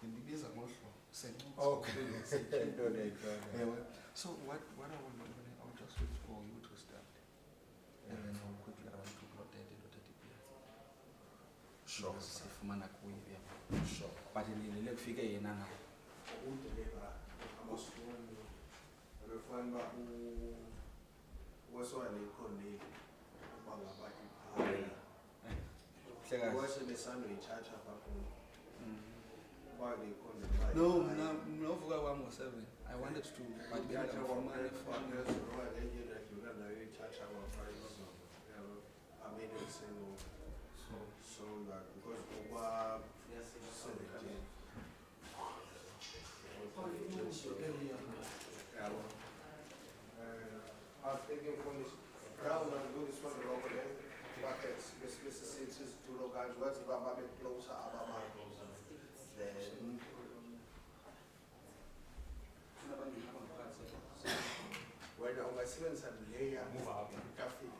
Ndibiza ngohlobo. Okay. So what I will just wait for you to start. And then I'll quickly run to plot that and the Sure. sifumana kuyo. Sure. But nilele kufika yena nayo. Udeliver amasifundo befana waswane khonile bangaba iphaya. Wase besando ichacha bakhona. No, vuka kwami ngo-7. I wanted to but then ngafumana so that because over 17 I was thinking for this brown and do this one over there. Buckets, Mr. Cities, two locals, what's about my closer, about then when I was seeing some layer, move up, coffee.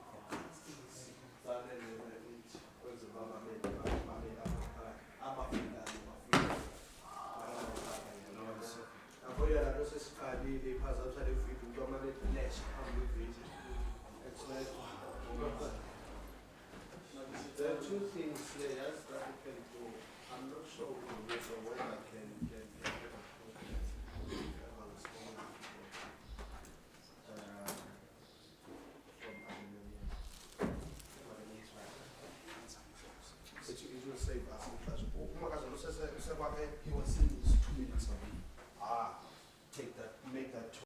There are two things here that we can do. I'm not sure whether I can it will save us in touch. he was saying it's 2 minutes away. Take that, make that two.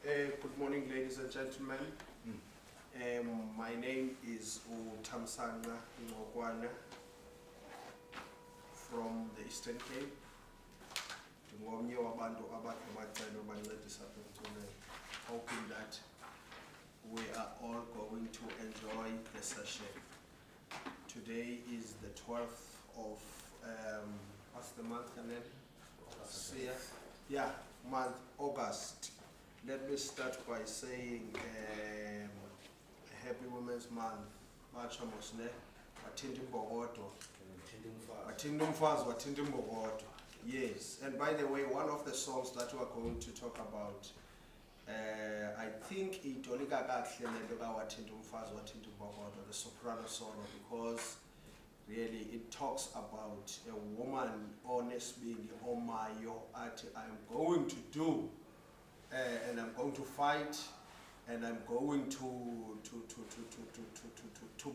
Good morning, ladies and gentlemen. My name is Utamsanga Ngokwana from the Eastern Cape. Hoping that we are all going to enjoy the session. Today is the 12th of, what's the month, Kanen? Yeah, month August. Let me start by saying Happy Women's Month. Bacha Mosne, Watindi Mbogoto. Watindi Mfazi, Watindi Mbogoto. Yes, and by the way, one of the songs that we are going to talk about, I think it only got the soprano solo, because really it talks about a woman honest being Omayo at I'm going to do, and I'm going to fight, and I'm going to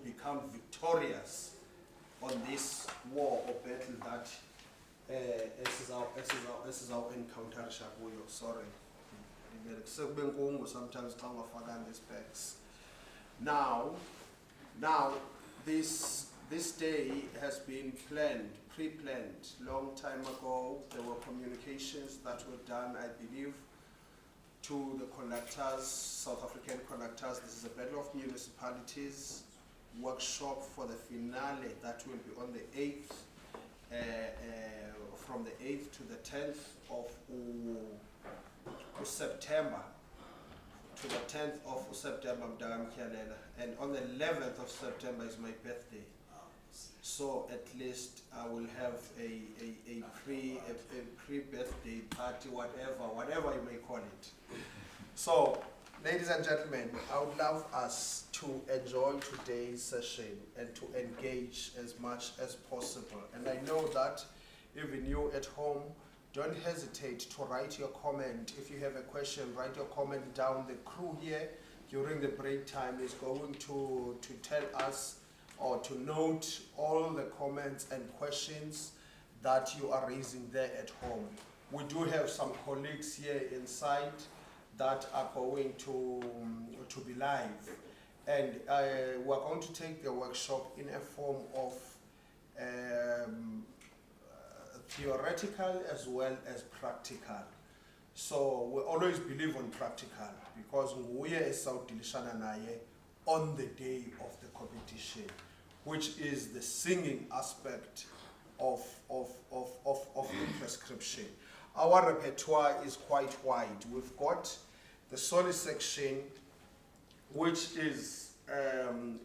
become victorious on this war or battle that this is our encounter. Sorry. Sometimes now this day has been pre-planned long time ago. There were communications that were done, I believe, to the conductors, South African conductors. This is a Battle of Municipalities workshop for the finale that will be on the 8th, from the 8th to the 10th of September, to the 10th of September, and on the 11th of September is my birthday. So at least I will have a pre-birthday party, whatever you may call it. So, ladies and gentlemen, I would love us to enjoy today's session and to engage as much as possible. And I know that even you at home, don't hesitate to write your comment. If you have a question, write your comment down. The crew here during the break time is going to tell us or to note all the comments and questions that you are raising there at home. We do have some colleagues here inside that are going to be live. And we're going to take the workshop in a form of theoretical as well as practical. So we always believe on practical because we are on the day of the competition, which is the singing aspect of the prescription. Our repertoire is quite wide. We've got the solo section, which is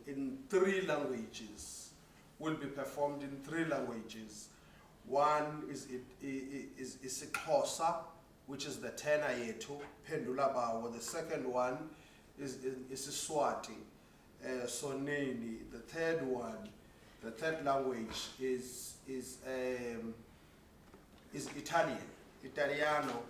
in 3 languages, will be performed in 3 languages. One is isiXhosa, which is the tenor yetu, Pendula Bawo. The second one is Isiswati, Soneni. The third one, the third language is Italiano.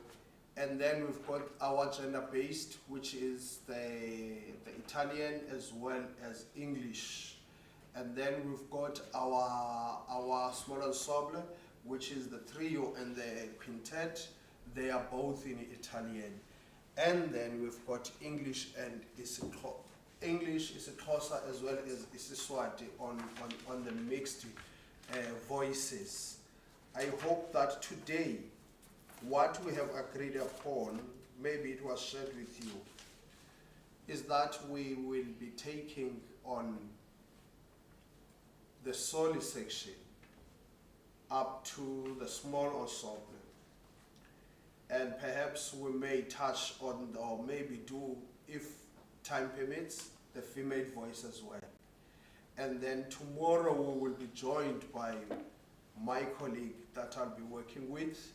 And then we've got our gender-based, which is the Italian as well as English. And then we've got our small ensemble, which is the trio and the quintet. They are both in Italian. And then we've got English and isiXhosa as well as isiSwati on the mixed voices. I hope that today, what we have agreed upon, maybe it was shared with you, is that we will be taking on the solo section up to the small ensemble. And perhaps we may touch on, or maybe do, if time permits, the female voice as well. And then tomorrow we will be joined by my colleague that I'll be working with,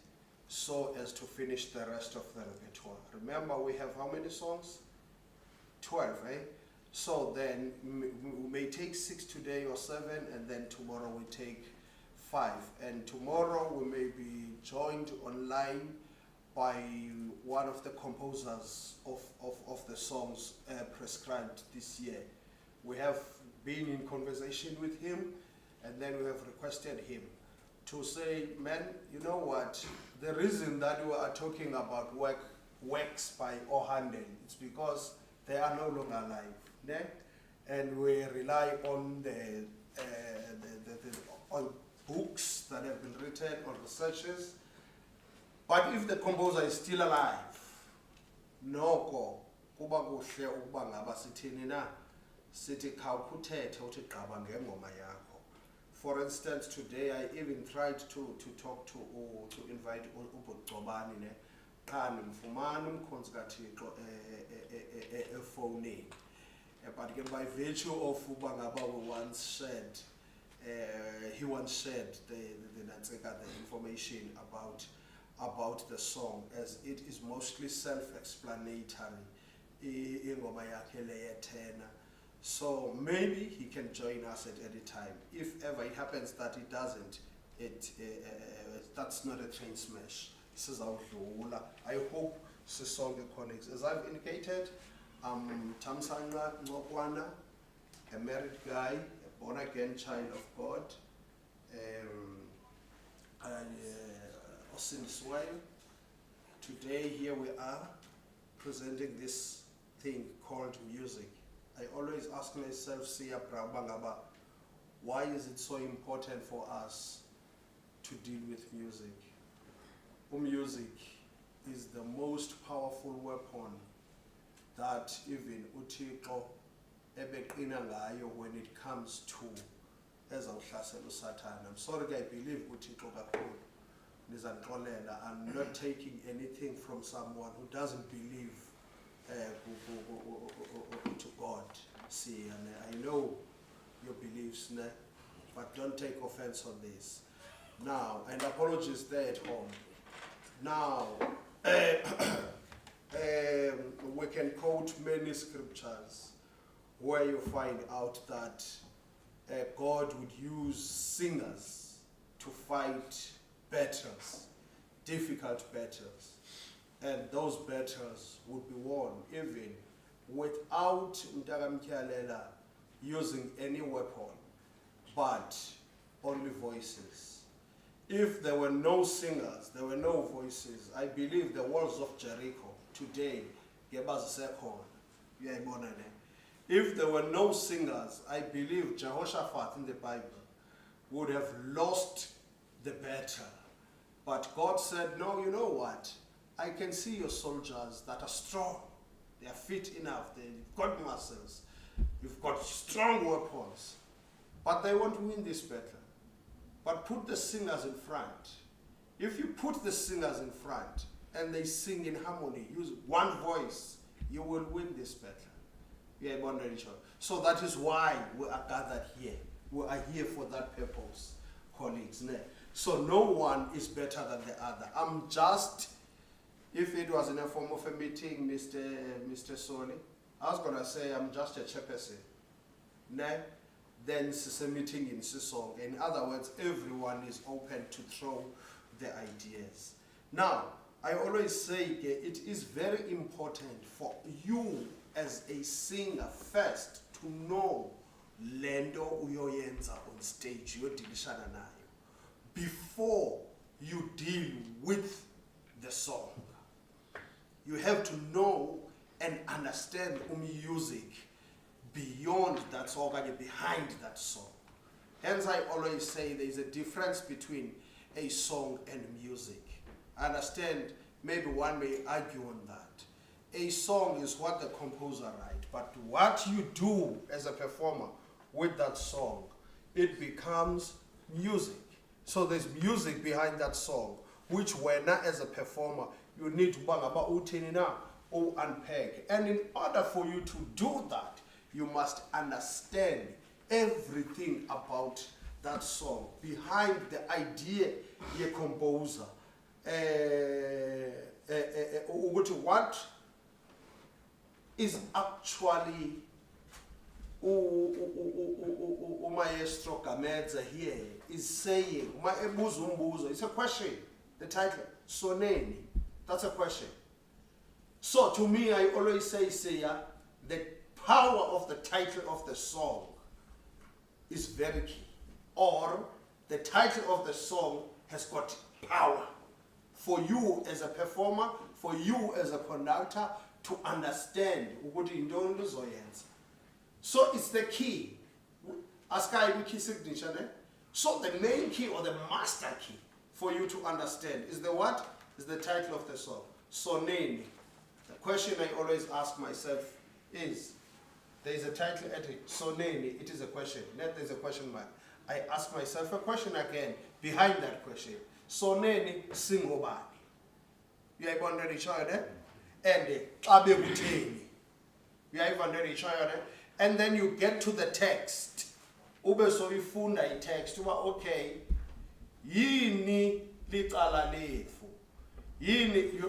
so as to finish the rest of the repertoire. Remember, we have how many songs? 12, eh? So then we may take 6 today or 7, and then tomorrow we take 5. And tomorrow we may be joined online by one of the composers of the songs prescribed this year. We have been in conversation with him, and then we have requested him to say, man, you know what, the reason that we are talking about work works by O'Handel. It's because they are no longer alive, ne? And we rely on on books that have been written, on researches. But if the composer is still alive, noko kuba kuhle ukuba ngaba sithini na sithi khawukhuthethe uthi gqaba ngengoma yakho. For instance, today I even tried to talk to invite uBugcobani ne qha ndimfumana umkhonzi kaThixo ephoneni. But by virtue of uba ngaba we once shared he once shared the information about the song, as it is mostly self-explanatory. Ingoma yakhe le yethena. So maybe he can join us at any time. If ever it happens that he doesn't, that's not a train smash. I hope sisonke connects. As I've indicated, I'm Tamsanga Ngokwana, a married guy, a born-again child of God, Today here we are presenting this thing called music. I always ask myself, why is it so important for us to deal with music? Music is the most powerful weapon that even uThixo ebeqina ngayo when it comes to ezawuhlasela uSatan. I'm sorry, I believe uThixo kakhulu. I'm not taking anything from someone who doesn't believe to God. See, and I know your beliefs, but don't take offense on this. Now, and apologies there at home. Now, we can quote many scriptures where you find out that God would use singers to fight battles, difficult battles, and those battles would be won even without Mtagamkyalela using any weapon, but only voices. If there were no singers, there were no voices, I believe the walls of Jericho today, if there were no singers, I believe Jehoshaphat in the Bible would have lost the battle. But God said, no, you know what? I can see your soldiers that are strong. They are fit enough. They've got muscles. You've got strong weapons. But they won't win this battle. But put the singers in front. If you put the singers in front and they sing in harmony, use one voice, you will win this battle. Yeah, so that is why we are gathered here. We are here for that purpose, colleagues. So no one is better than the other. I'm just, if it was in a form of a meeting, Mr. Soli, I was going to say I'm just a chairperson. Then it's a meeting in Sisong. In other words, everyone is open to throw the ideas. Now, I always say it is very important for you as a singer first to know lendo uyoyenza on stage yodilishana nayo before you deal with the song. You have to know and understand music beyond that song and behind that song. Hence I always say there is a difference between a song and music. I understand maybe one may argue on that. A song is what the composer writes, but what you do as a performer with that song, it becomes music. So there's music behind that song, which when as a performer, you need to unpack. And in order for you to do that, you must understand everything about that song, behind the idea the composer. What is actually Maestro Gamedza here is saying, it's a question, the title, Soneni, that's a question. So to me, I always say, the power of the title of the song is very key. Or the title of the song has got power for you as a performer, for you as a conductor to understand ukuthi yintoni uzoyenza. So it's the key. Askai key signature, ne? So the main key or the master key for you to understand is the what? Is the title of the song. Soneni. The question I always ask myself is, there is a title at it, Soneni, it is a question. Then there's a question mark. I ask myself a question again behind that question. Soneni singobani. You are wondering each other? And abe kutheni. You are wondering each other? And then you get to the text. Ube so ifunda i-text. Uba okay. Yini licala lethu. Yini,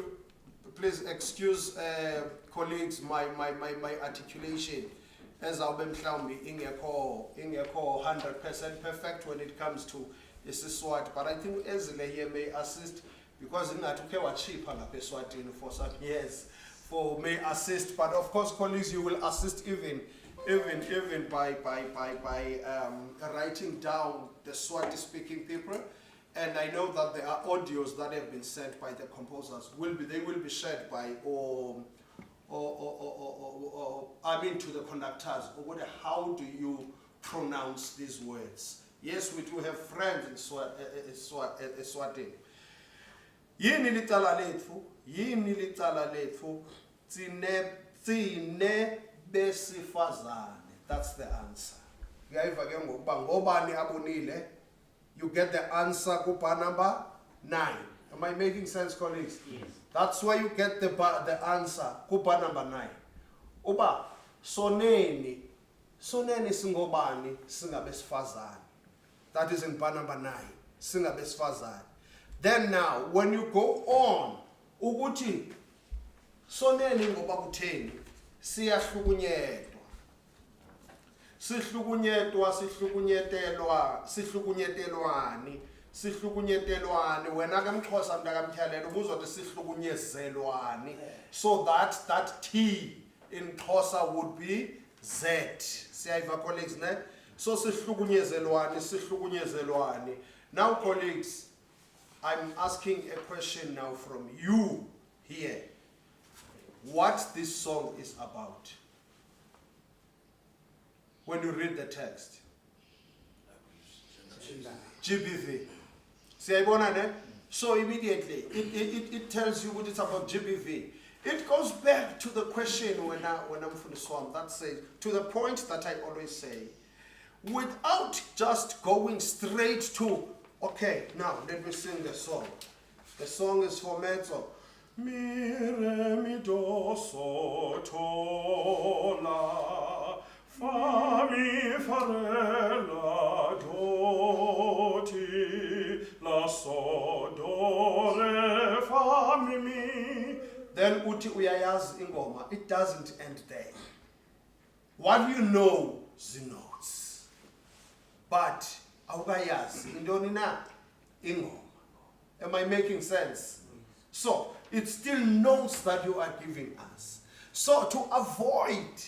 please excuse colleagues my articulation. As awube mhlawumbi ingekho 100% perfect when it comes to isiSwati, but I think Ezile here may assist because ingathi uke wachipha lapha eSwatini for some years, for may assist, but of course colleagues, you will assist even by writing down the Swati speaking people. And I know that there are audios that have been sent by the composers. They will be shared by I mean to the conductors. Or how do you pronounce these words? Yes, we do have friends in Swatini. Yini licala lethu? Yini licala lethu? Tsine besifazane. That's the answer. Ngobani abonile. You get the answer kupa number 9. Am I making sense, colleagues? Yes. That's why you get the answer kupa number 9. Uba soneni singobani singabesifazane. That is in bar number 9. Singabesifazane. Then now, when you go on, ukuthi soneni ngoba kutheni siyahlukunyetwa. Sihlukunyetelwani wena ke mXhosa mntakamtyalela ubuzothi sihlukunyezelwani, so that T in Xhosa would be Z. Siyayiva colleagues, ne? So sihlukunyezelwani. Now colleagues, I'm asking a question now from you here. What this song is about? When you read the text. GBV. Siyayibona ne? So immediately it tells you what it's about GBV. It goes back to the question when I'm from the Swam that says, to the point that I always say, without just going straight to, okay, now let me sing the song. The song is for mezzo. Mi re mi do so tola, fa mi fa re la do ti, la so do re fa mi mi. Then uti uyayaz ingoma. It doesn't end there. What you know is the notes, but awukayazi intoni na ingoma. Am I making sense? So it's still notes that you are giving us. So to avoid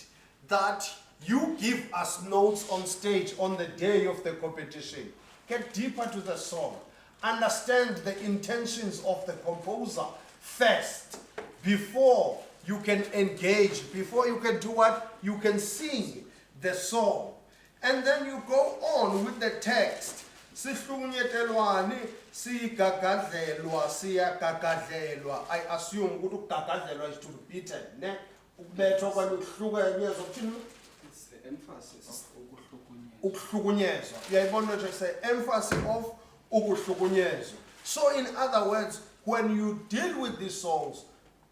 that, you give us notes on stage on the day of the competition. Get deeper to the song. Understand the intentions of the composer first, before you can engage, before you can do what? You can sing the song. And then you go on with the text. Sihlukunyetelwani, sigagadlelwa, siyagagadlelwa. I assume ukuthi gagadlelwa is to be beaten, ne? Ukubethwa kwaluhlukunyezwa kuthini? It's the emphasis of ukuhlukunyezwa. Uyayibona nje say emphasis of ukuhlukunyezwa. So in other words, when you deal with these songs,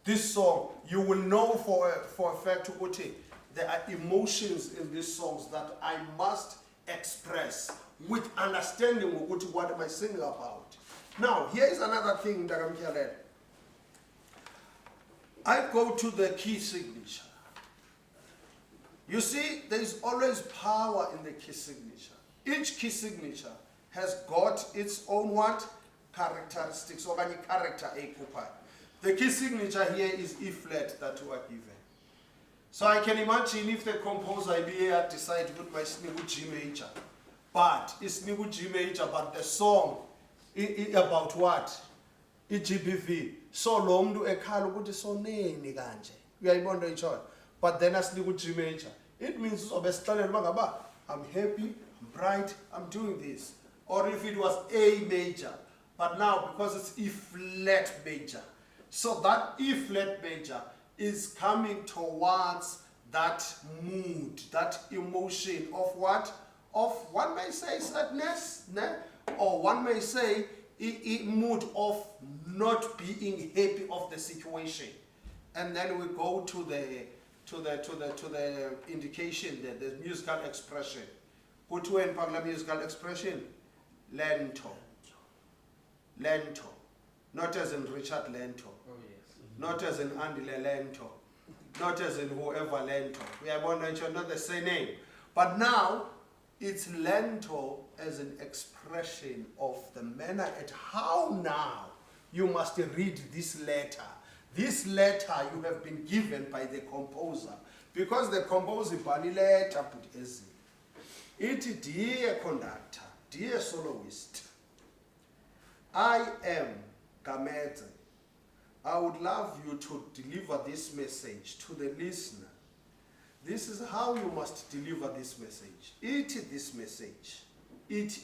this song, you will know for a fact ukuthi there are emotions in these songs that I must express with understanding ukuthi what am I singing about. Now, here is another thing, Ndakamtyalele. I go to the key signature. You see, there is always power in the key signature. Each key signature has got its own what? Characteristics, or any character equipment. The key signature here is E flat that we are given. So I can imagine if the composer here decide to put my snigu G major, but it's snigu G major, but the song about what? i-GBV. So lo muntu ekhala ukuthi soneni kanje. Uyayibona itshoyo. But then asinika u-G major. It means uzobe esixelela uba ngaba I'm happy, I'm bright, I'm doing this. Or if it was A major, but now because it's E flat major. So that E flat major is coming towards that mood, that emotion of what? Of one may say sadness, ne? Or one may say a mood of not being happy of the situation. And then we go to the indication there, the musical expression. Put to in Pagla musical expression, lento. Lento. Not as in Richard Lento. Oh yes. Not as in Andy Lento. Not as in whoever Lento. We have one mention, not the same name. But now, it's lento as an expression of the manner at how now you must read this letter. This letter you have been given by the composer. Because the composer bani letter put as it, dear conductor, dear soloist, I am Gamete. I would love you to deliver this message to the listener. This is how you must deliver this message. Eat this message. Eat.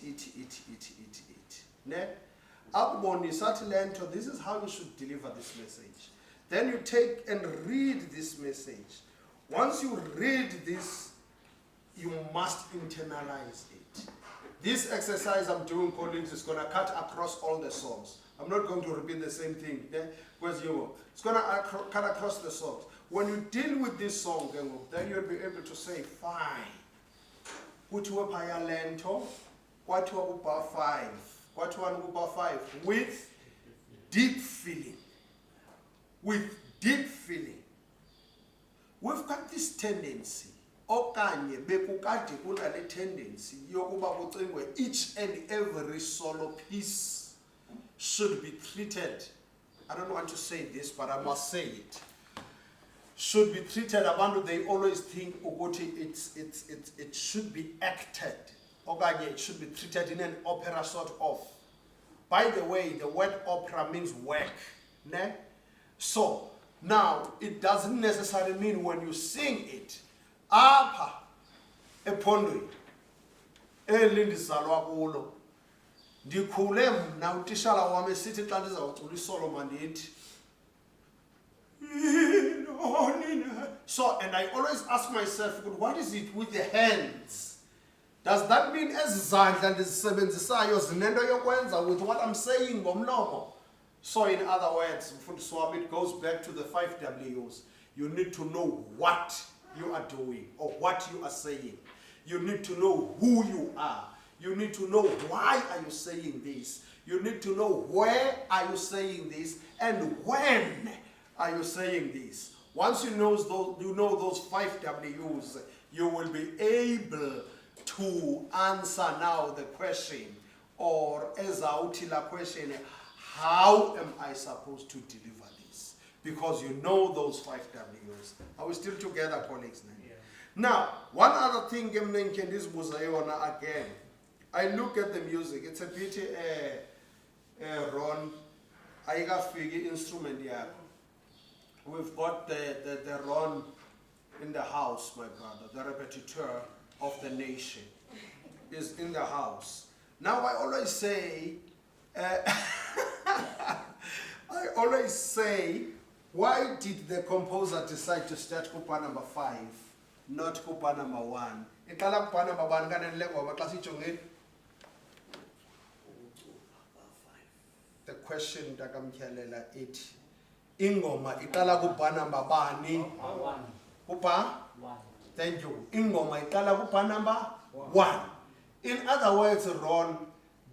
Ne? This is how you should deliver this message. Then you take and read this message. Once you read this, you must internalize it. This exercise I'm doing, colleagues, is going to cut across all the songs. I'm not going to repeat the same thing. It's going to cut across the songs. When you deal with this song, then you'll be able to say, fine. Which one paya lento? What one upa 5? What one upa 5? With deep feeling. With deep feeling. We've got this tendency. Okanye bekukade kunale tendency yokuba kucingwe each and every solo piece should be treated. I don't want to say this, but I must say it. Should be treated. Abantu, they always think ukuthi it should be acted. Okanye it should be treated in an opera sort of. By the way, the word opera means work. Ne? So now it doesn't necessarily mean when you sing it. Apha ephondweni elindizalwa kulo ndikhule mna utishala wami esithi xa ndizawucula isolo mandithi. So, and I always ask myself, what is it with the hands? Does that mean ezizandla ndizisebenzisayo zinento yokwenza with what I'm saying ngomlomo? So in other words, it goes back to the 5 W's. You need to know what you are doing or what you are saying. You need to know who you are. You need to know why are you saying this. You need to know where are you saying this and when are you saying this. Once you know those 5 W's, you will be able to answer now the question, or as la question, how am I supposed to deliver this? Because you know those 5 W's. Are we still together, colleagues? Yeah. Now, one other thing again, I look at the music. It's a pity, Ron, I got figure instrument here. We've got the Ron in the house, my brother, the repertoire of the nation is in the house. Now I always say, why did the composer decide to start Kupa number 5, not Kupa number 1? Ikala Kupa number 1 the question dakamkhelela it. Ingoma ikala Kupa number bani? 1. Kupa? 1. Thank you. Ingoma ikala Kupa number 1. In other words, Ron,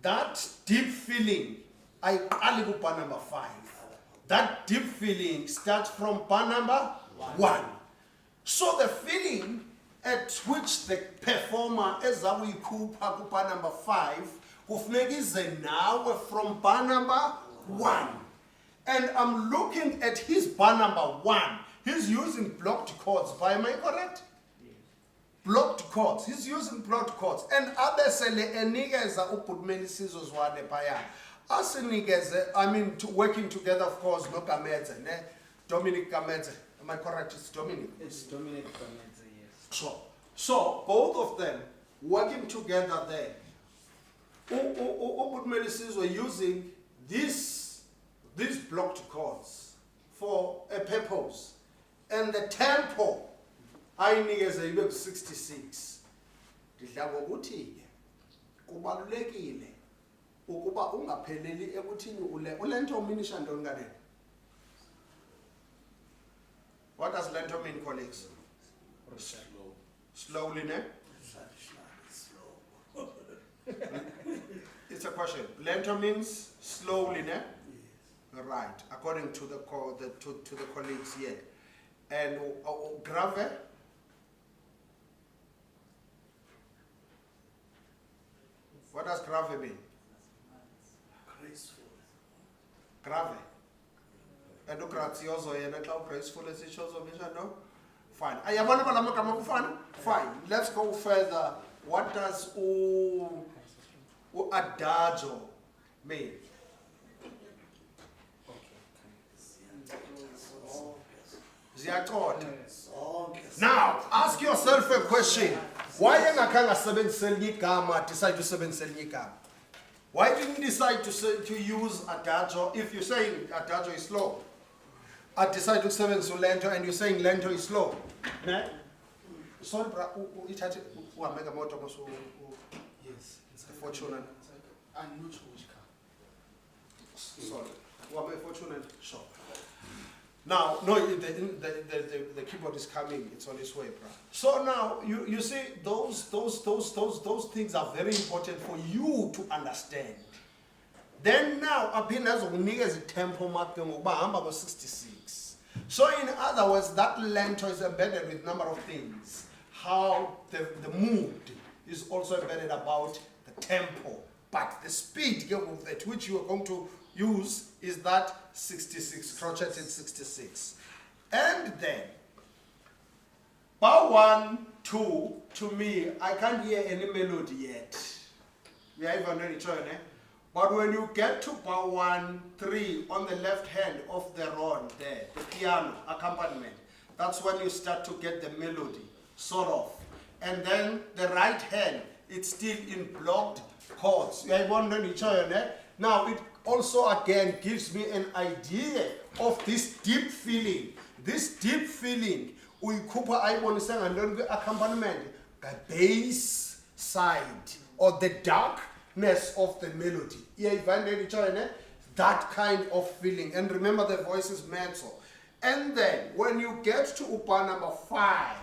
that deep feeling, I qali Kupa number 5. That deep feeling starts from bar number 1. So the feeling at which the performer is bar number 5, kufuneka now from bar number 1. And I'm looking at his bar number 1. He's using blocked chords. Am I correct? Yes. Blocked chords. He's using blocked chords. And abesele enikeza uput many scissors wade paya. Asinikeze, I mean, working together, of course, no Kamedze, ne? Dominic Kamedze. Am I correct? It's Dominic. It's Dominic Kamedze, yes. Sure. So, both of them working together there. Ubutmelisizwe were using these blocked chords for a purpose. And the tempo, I need as a 66. Kubalulekile ukuba ungapheleli ekuthini ulento minisha ntoni kanene. What does lento mean, colleagues? Slow. Slowly, ne? Slow. It's a question. Lento means slowly, ne? Right, according to the colleagues here. And grave? What does grave mean? Graceful. Grave. And grazioso yena xa graceful esitshozo misha no? Fine. Ayabona balama kama kufana? Fine. Let's go further. What does adagio mean? Ziyaqonda. Now, ask yourself a question. Why engakanga sebenzisela igama decide to sebenzisela igama? Why didn't you decide to use adagio if you're saying adagio is slow? I decide to sebenzisa lento and you're saying lento is slow. Ne? Sorry, bra, ithathe uhambeka moto musu. Yes. It's Fortunate. I'm not sure which car. Sorry. Uhambeka fortunate. Sure. Now, no, the keyboard is coming. It's on its way, bro. So now you see those things are very important for you to understand. Then now, appears unikeza tempo mark ngokubahamba ko 66. So in other words, that lento is embedded with number of things. How the mood is also embedded about the tempo, but the speed at which you are going to use is that 66, crotcheted 66. And then, bar 1, 2, to me, I can't hear any melody yet. We are even ready to turn, eh? But when you get to bar 1, 3, on the left hand of the rod there, the piano accompaniment, that's when you start to get the melody, sort of. And then the right hand, it's still in blocked chords. We are wondering each other, eh? Now, it also again gives me an idea of this deep feeling. This deep feeling, uyikupa ayibonisa ngantoni accompaniment, the bass side or the darkness of the melody. That kind of feeling. And remember, the voice is mezzo. And then when you get to upa number 5,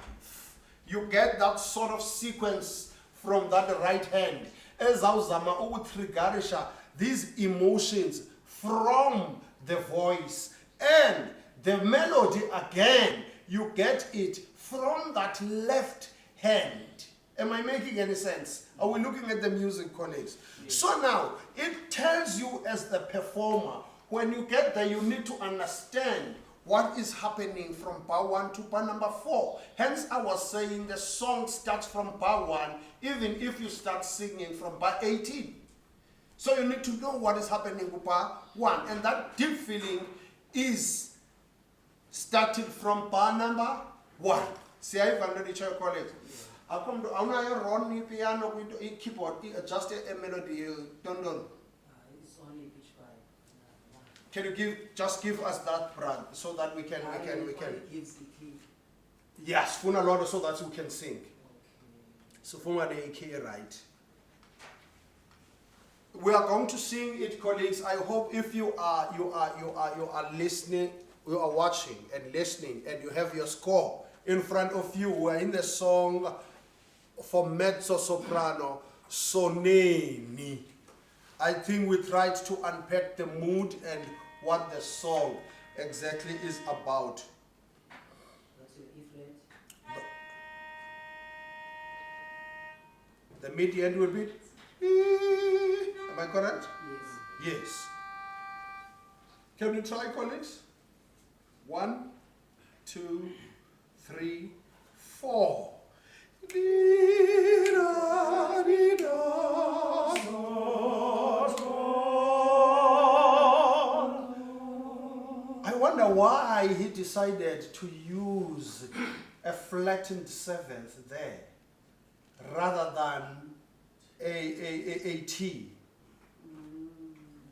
you get that sort of sequence from that right hand. Ezawuzama ukutriggerisha these emotions from the voice, and the melody again, you get it from that left hand. Am I making any sense? Are we looking at the music, colleagues? Yes. So now, it tells you as the performer, when you get there, you need to understand what is happening from bar 1 to bar number 4. Hence, I was saying the song starts from bar 1, even if you start singing from bar 18. So you need to know what is happening with bar 1. And that deep feeling is starting from bar number 1. See, I even ready to call it. I come to Ron piano with keyboard, just a melody. Don't. It's only pitch 5. Can you give us that, Brad, so that we can. Gives the key. Yes, funa lot so that we can sing. Okay. So funa the key right. We are going to sing it, colleagues. I hope if you are listening, you are watching and listening, and you have your score in front of you. We are in the song for mezzo soprano, Soneni. I think we tried to unpack the mood and what the song exactly is about. That's your E flat. The mid end will be. Am I correct? Yes. Yes. Can you try, colleagues? 1, 2, 3, 4. Di-da, di-da, so, so. wonder why he decided to use a flattened seventh there rather than a T.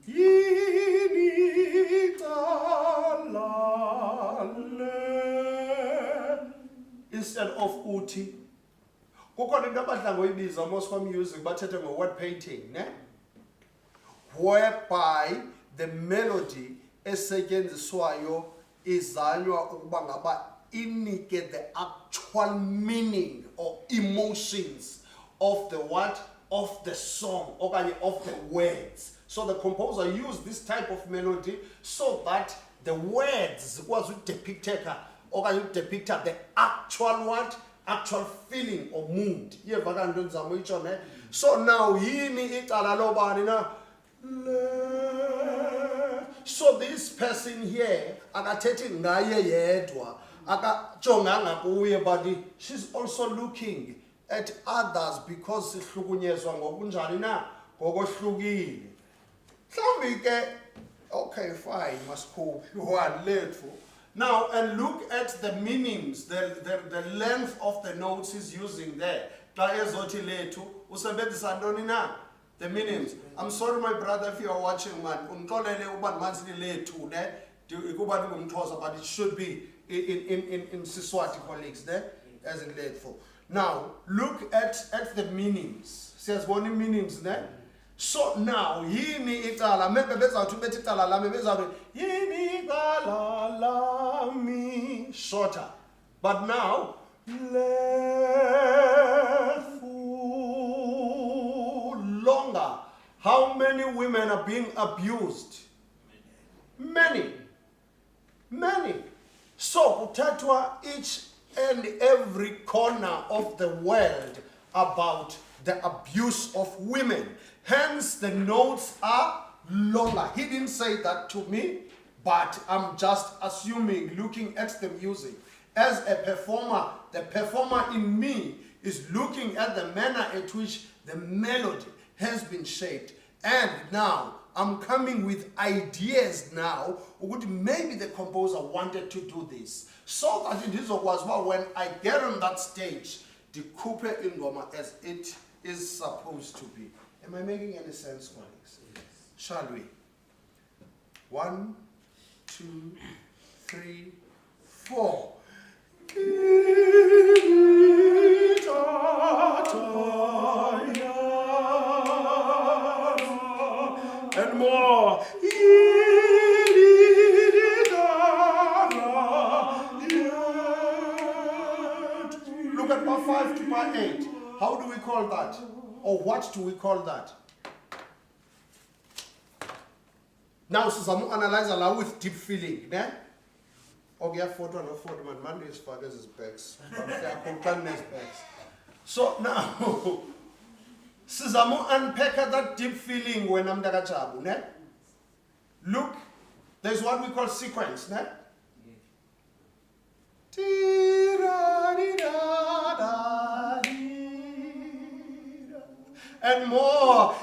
Yini qalale instead of uthi. Kukhona into abadla ngoyibiza most for music bathethe ngo-word painting, ne? Whereby the melody esetyenziswayo izanywa ukuba ngaba inike the actual meaning or emotions of the what? Of the song, or of the words. So the composer used this type of melody so that the words was depicted or depict the actual what? Actual feeling or mood. So now yini icala lobani na? So this person here akathethi ngaye yedwa akajonganga kuye, but she's also looking at others because sihlukunyezwa ngokunjani na ngokohlukile. Mhlawumbi ke okay fine masikhuphe one lethu. Now and look at the meanings, the length of the notes he's using there. Xa ezothi lethu usebenzisa ntoni na? The meanings. I'm sorry my brother if you are watching man. Undixolele uba mantsini lethu ne kuba ndingumXhosa, but it should be in Siswati colleagues ne as in lethu. Now look at the meanings. Says one meanings ne. So now yini icala maybe bezawuthi bethi icala lami bezawuthi yini icala lami shorter. But now longer. How many women are being abused? Many. So kuthethwa each and every corner of the world about the abuse of women. Hence the notes are longer. He didn't say that to me, but I'm just assuming, looking at the music. As a performer, the performer in me is looking at the manner at which the melody has been shaped. And now I'm coming with ideas now, would maybe the composer wanted to do this. So that it is was well when I get on that stage, the coupe ingoma as it is supposed to be. Am I making any sense, colleagues? Yes. Shall we? 1, 2, 3, 4. And more. Look at bar 5 to bar 8. How do we call that? Or what do we call that? Now, Susamu analyze allow with deep feeling. Ne? Okay, 40 man. Monday's father's his bags. So now, Susamu unpack that deep feeling when I'm dagachabu. Ne? Look, there's what we call sequence. Ne? And more.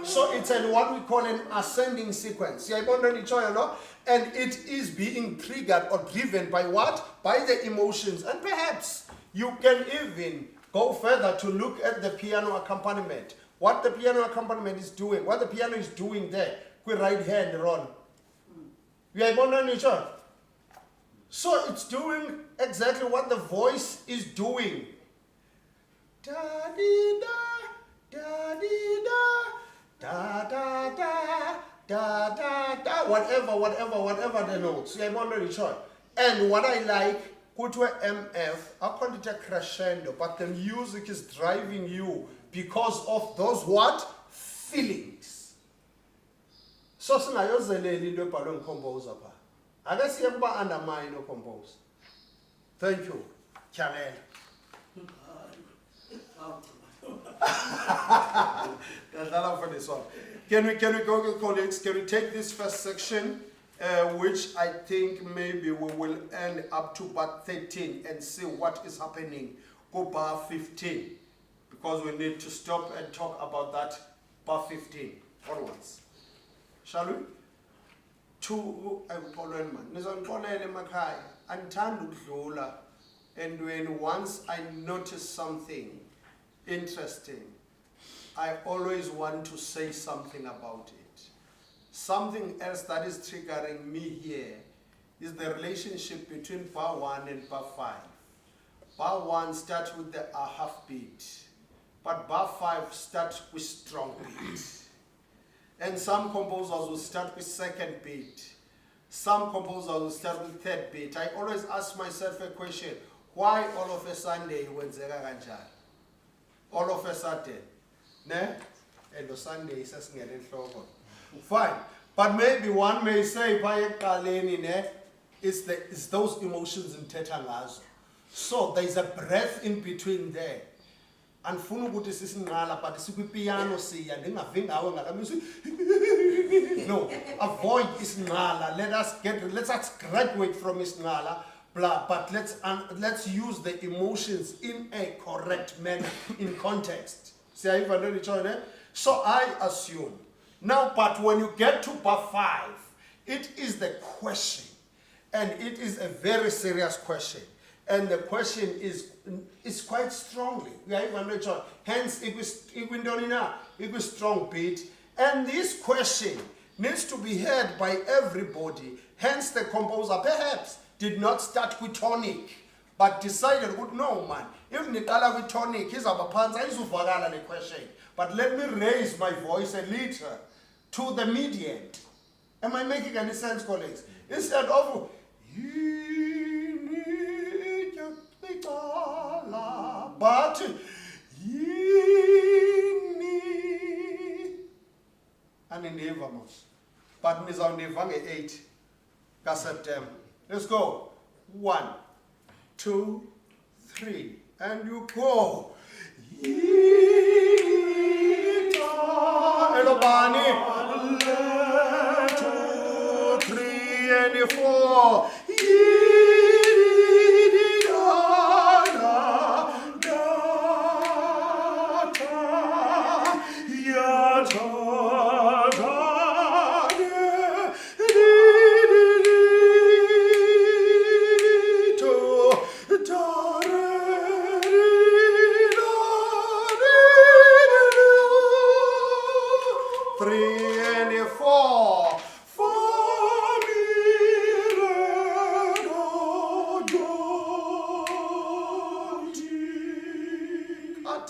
So it's what we call an ascending sequence. And it is being triggered or driven by what? By the emotions. And perhaps you can even go further to look at the piano accompaniment. What the piano accompaniment is doing, what the piano is doing there. With right hand run. So it's doing exactly what the voice is doing. Da dee da, da dee da, da da da, da da da, whatever the notes. And what I like, put to MF, I call it a crescendo, but the music is driving you because of those what? Feelings. So singayozeleli into ebhalwe ngicomposer pha. Ake siye kuba undermine ocompose. Thank you. Choral. For this one. Can we go, colleagues? Can we take this first section, which I think maybe we will end up to bar 13 and see what is happening. Go bar 15, because we need to stop and talk about that bar 15 onwards. Shall we? to employment man. Nizonibonela emakhaya andithanda ukudlula, and when once I notice something interesting, I always want to say something about it. Something else that is triggering me here is the relationship between bar 1 and bar 5. Bar 1 starts with the half beat, but bar 5 starts with strong beat. And some composers will start with second beat. Some composers will start with third beat. I always ask myself a question, why all of a Sunday wenzeka kanjani? All of a sudden, ne? And the Sunday is fine. But maybe one may say, it's those emotions in tetangazo. So there's a breath in between there. And funu ukuthi sisinqala but sikwipiano siya ndingavingawe ngala music. No, avoid isnqala. Let's graduate from isnqala, but let's use the emotions in a correct manner in context. So I assume now, but when you get to bar 5, it is the question, and it is a very serious question. And the question is quite strongly. Hence, it was strong beat. And this question needs to be heard by everybody. Hence, the composer perhaps did not start with tonic, but decided, no man, if Nikala with tonic, he's a panza, he's the question. But let me raise my voice a little to the median. Am I making any sense, colleagues? Instead of but but nizawundiva 8 September. Let's go. 1, 2, 3, and you go. Hello, Barney. 2, 3, and 4.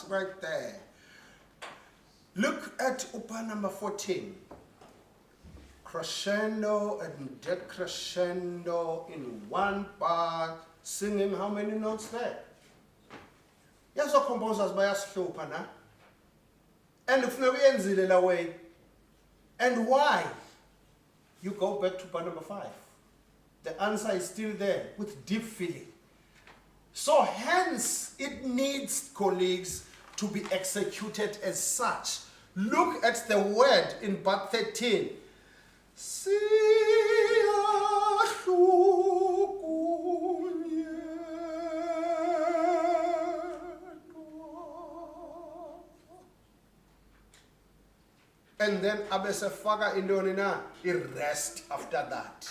Right there. Look at upa number 14. Crescendo and decrescendo in one bar, singing how many notes there? Yes, our composers by us na. And if no enzile la way. And why? You go back to bar number 5. The answer is still there with deep feeling. So hence it needs, colleagues, to be executed as such. Look at the word in bar 13. And then abesefaka indonina, it rest after that.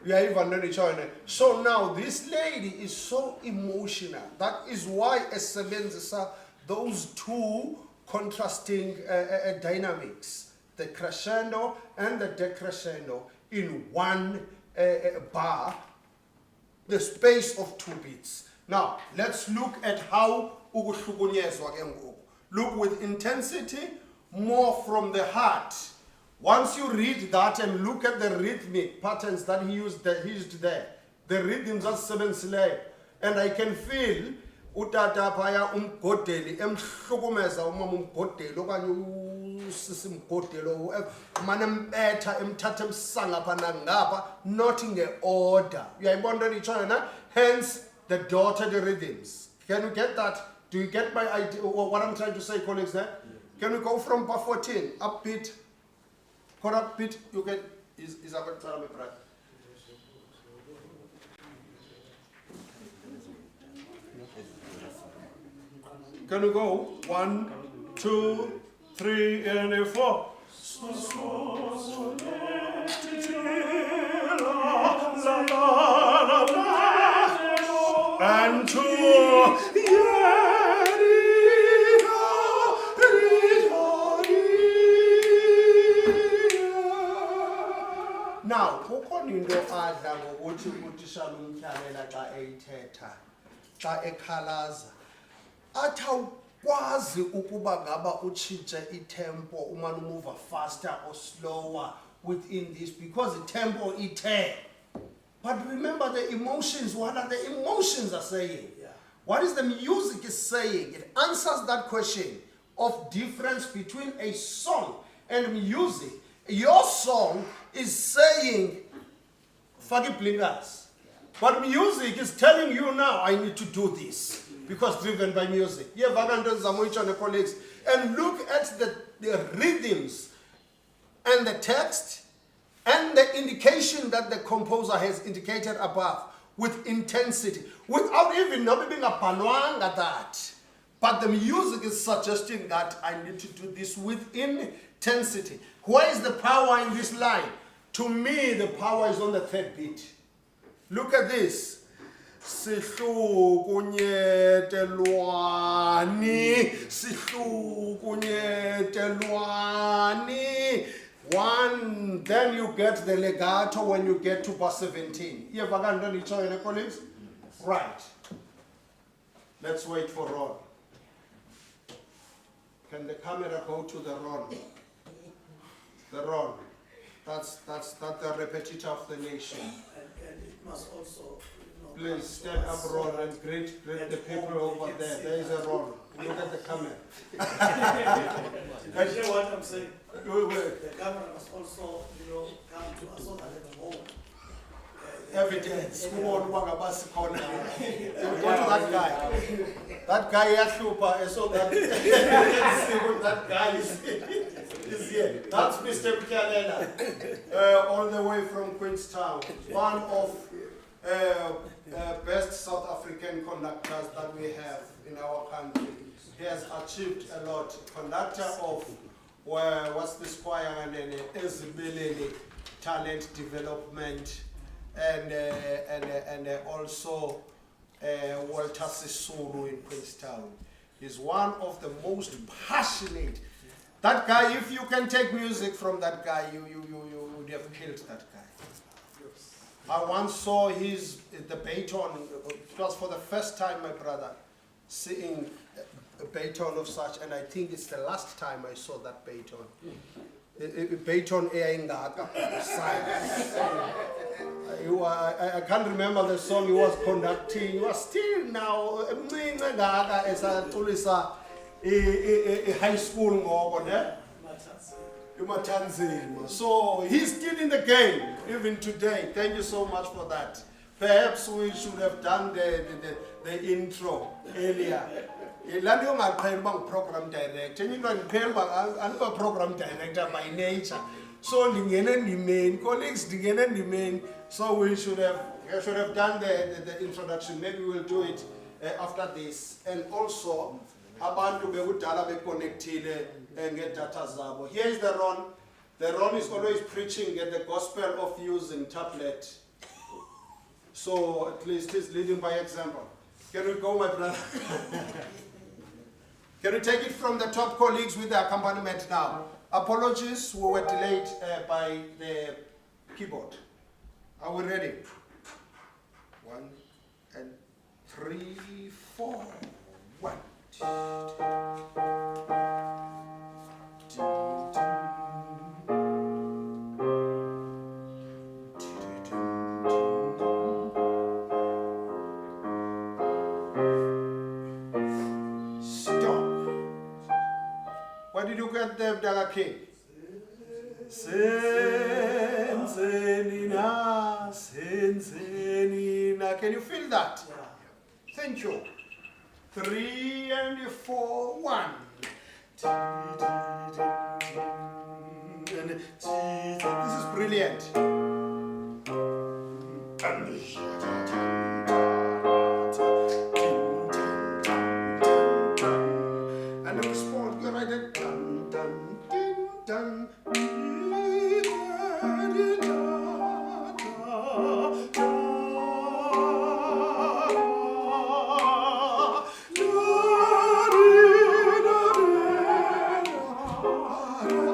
We are even not each other. So now this lady is so emotional. That is why esebenzisa those two contrasting dynamics, the crescendo and the decrescendo in one bar, the space of 2 beats. Now, let's look at how ukuhlukunyezwa ke ngoku. Look with intensity, more from the heart. Once you read that and look at the rhythmic patterns that he used there, the rhythms are 7 slave, and I can feel utata phaya umgodeli emhlukumeza umama umgodeli okanye usisi umgodeli manembetha emthatha emsanga phana ngapha, not in the order. Uyayibona into itshoyo. Hence the dotted rhythms. Can you get that? Do you get my idea or what I'm trying to say, colleagues there? Can we go from bar 14 upbeat, correct beat? You get is about me, brother. Can we go 1, 2, 3, and 4? Now, kukhona into adla ngokuthi utitshala umtyalela xa eyithetha, xa ekhalaza. Athi awukwazi ukuba ngaba utshintshe itempo, umane umuva faster or slower within this because the tempo ithe. But remember the emotions, what are the emotions are saying? Yeah. What is the music is saying? It answers that question of difference between a song and music. Your song is saying, "Fagi blinkers." But music is telling you now, I need to do this. Because driven by music. Yeah, Vagandas Zamoich and the colleagues. And look at the rhythms and the text and the indication that the composer has indicated above with intensity. Without even not being a panuang at that. But the music is suggesting that I need to do this with intensity. Where is the power in this line? To me, the power is on the third beat. Look at this. One, then you get the legato when you get to verse 17. You have done each other, colleagues? Right. Let's wait for Ron. Can the camera go to the Ron? The Ron. That's the repetitor of the nation. And it must also, Please stand up, Ron, and greet the people over there. There is a Ron. Look at the camera. You hear what I'm saying? Wait. The camera must also, come to us so that at the moment. Evidence. Go to that guy. That guy Yashupa, so that that guy is here. That's Mr. Pikalela, all the way from Queenstown. One of best South African conductors that we have in our country. He has achieved a lot. Conductor of what's this choir and Ezibelele talent development and also Walter Sisulu in Queenstown. He's one of the most passionate. That guy, if you can take music from that guy, you would have killed that guy. I once saw the baton. It was for the first time, my brother, seeing a baton of such, and I think it's the last time I saw that baton. Baton I can't remember the song he was conducting. He was still now as a high school. So he's still in the game, even today. Thank you so much for that. Perhaps we should have done the intro earlier. Program director. I'm a program director by nature. So colleagues, so we should have done the introduction. Maybe we'll do it after this. And also, abantu bekudala bekonektile ngedata zabo. Here is the Ron. The Ron is always preaching the gospel of using tablet. So at least he's leading by example. Can we go, my brother? Can we take it from the top colleagues with the accompaniment now? Apologies, we were delayed by the keyboard. Are we ready? 1 and 3, 4. 1. Where did you get the Daga King? Senzenina, senzenina. Can you feel that? Thank you. 3 and 4, 1. This is brilliant. And the response, you write it. Dun, dun, ding, dun.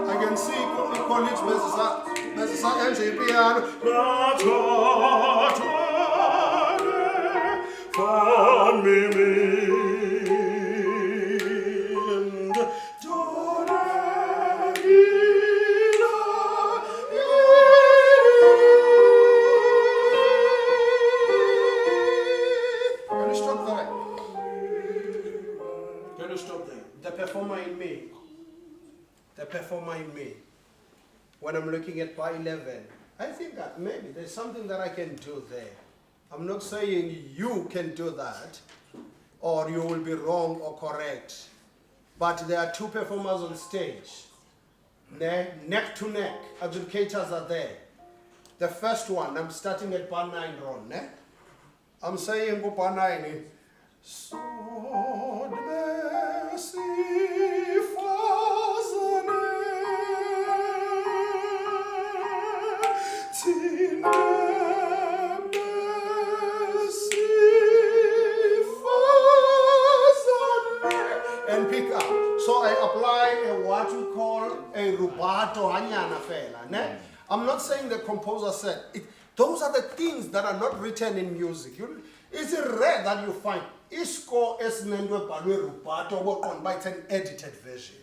I can see colleagues, Mrs. Piano. mano. Can you stop there? Can you stop there? The performer in me. The performer in me. When I'm looking at bar 11, I think that maybe there's something that I can do there. I'm not saying you can do that, or you will be wrong or correct. But there are two performers on stage. Neck to neck, adjudicators are there. The first one, I'm starting at bar 9, Ron. I'm saying bar 9. So and pick up. So I apply what we call a rubato hanyana fela. I'm not saying the composer said it. Those are the things that are not written in music. It's rare that you find isco esnendwe balwe rubato, but it's an edited version.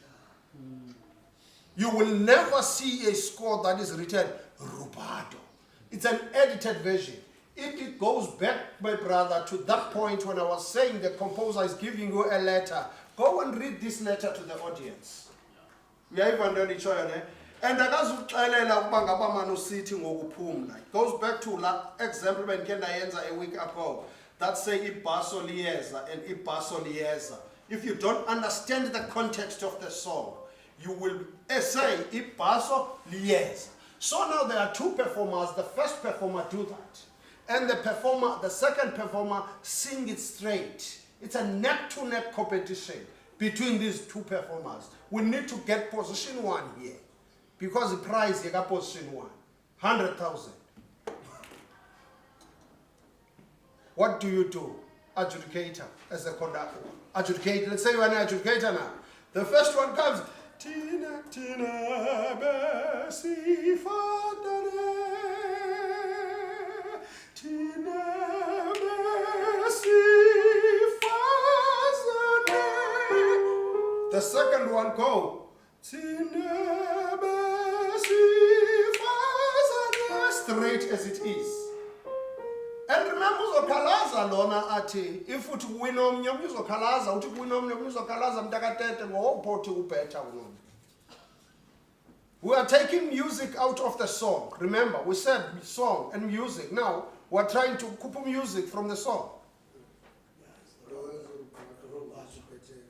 You will never see a score that is written rubato. It's an edited version. It goes back, my brother, to that point when I was saying the composer is giving you a letter. Go and read this letter to the audience. We are even done each other. And it goes back to that example when Kendayenza a week ago that say ibaso lieza and ibaso lieza. If you don't understand the context of the song, you will say ibaso lieza. So now there are two performers. The first performer do that. And the second performer sing it straight. It's a neck-to-neck competition between these two performers. We need to get position 1 here. Because the prize you got position 1. 100,000. What do you do? Adjudicator as a conductor. Adjudicator, let's say you're an adjudicator now. The first one comes. Tina, tina, besi, fadare. Tina, besi, fazane. The second one go. Tina, besi, fazane. Straight as it is. And remember, uzokalaza lona ati if uthi wina omnye uzokalaza uthi wina omnye uzokalaza mntakatete ngophothi ubhetha unomnye. We are taking music out of the song. Remember, we said song and music. Now, we're trying to couple music from the song.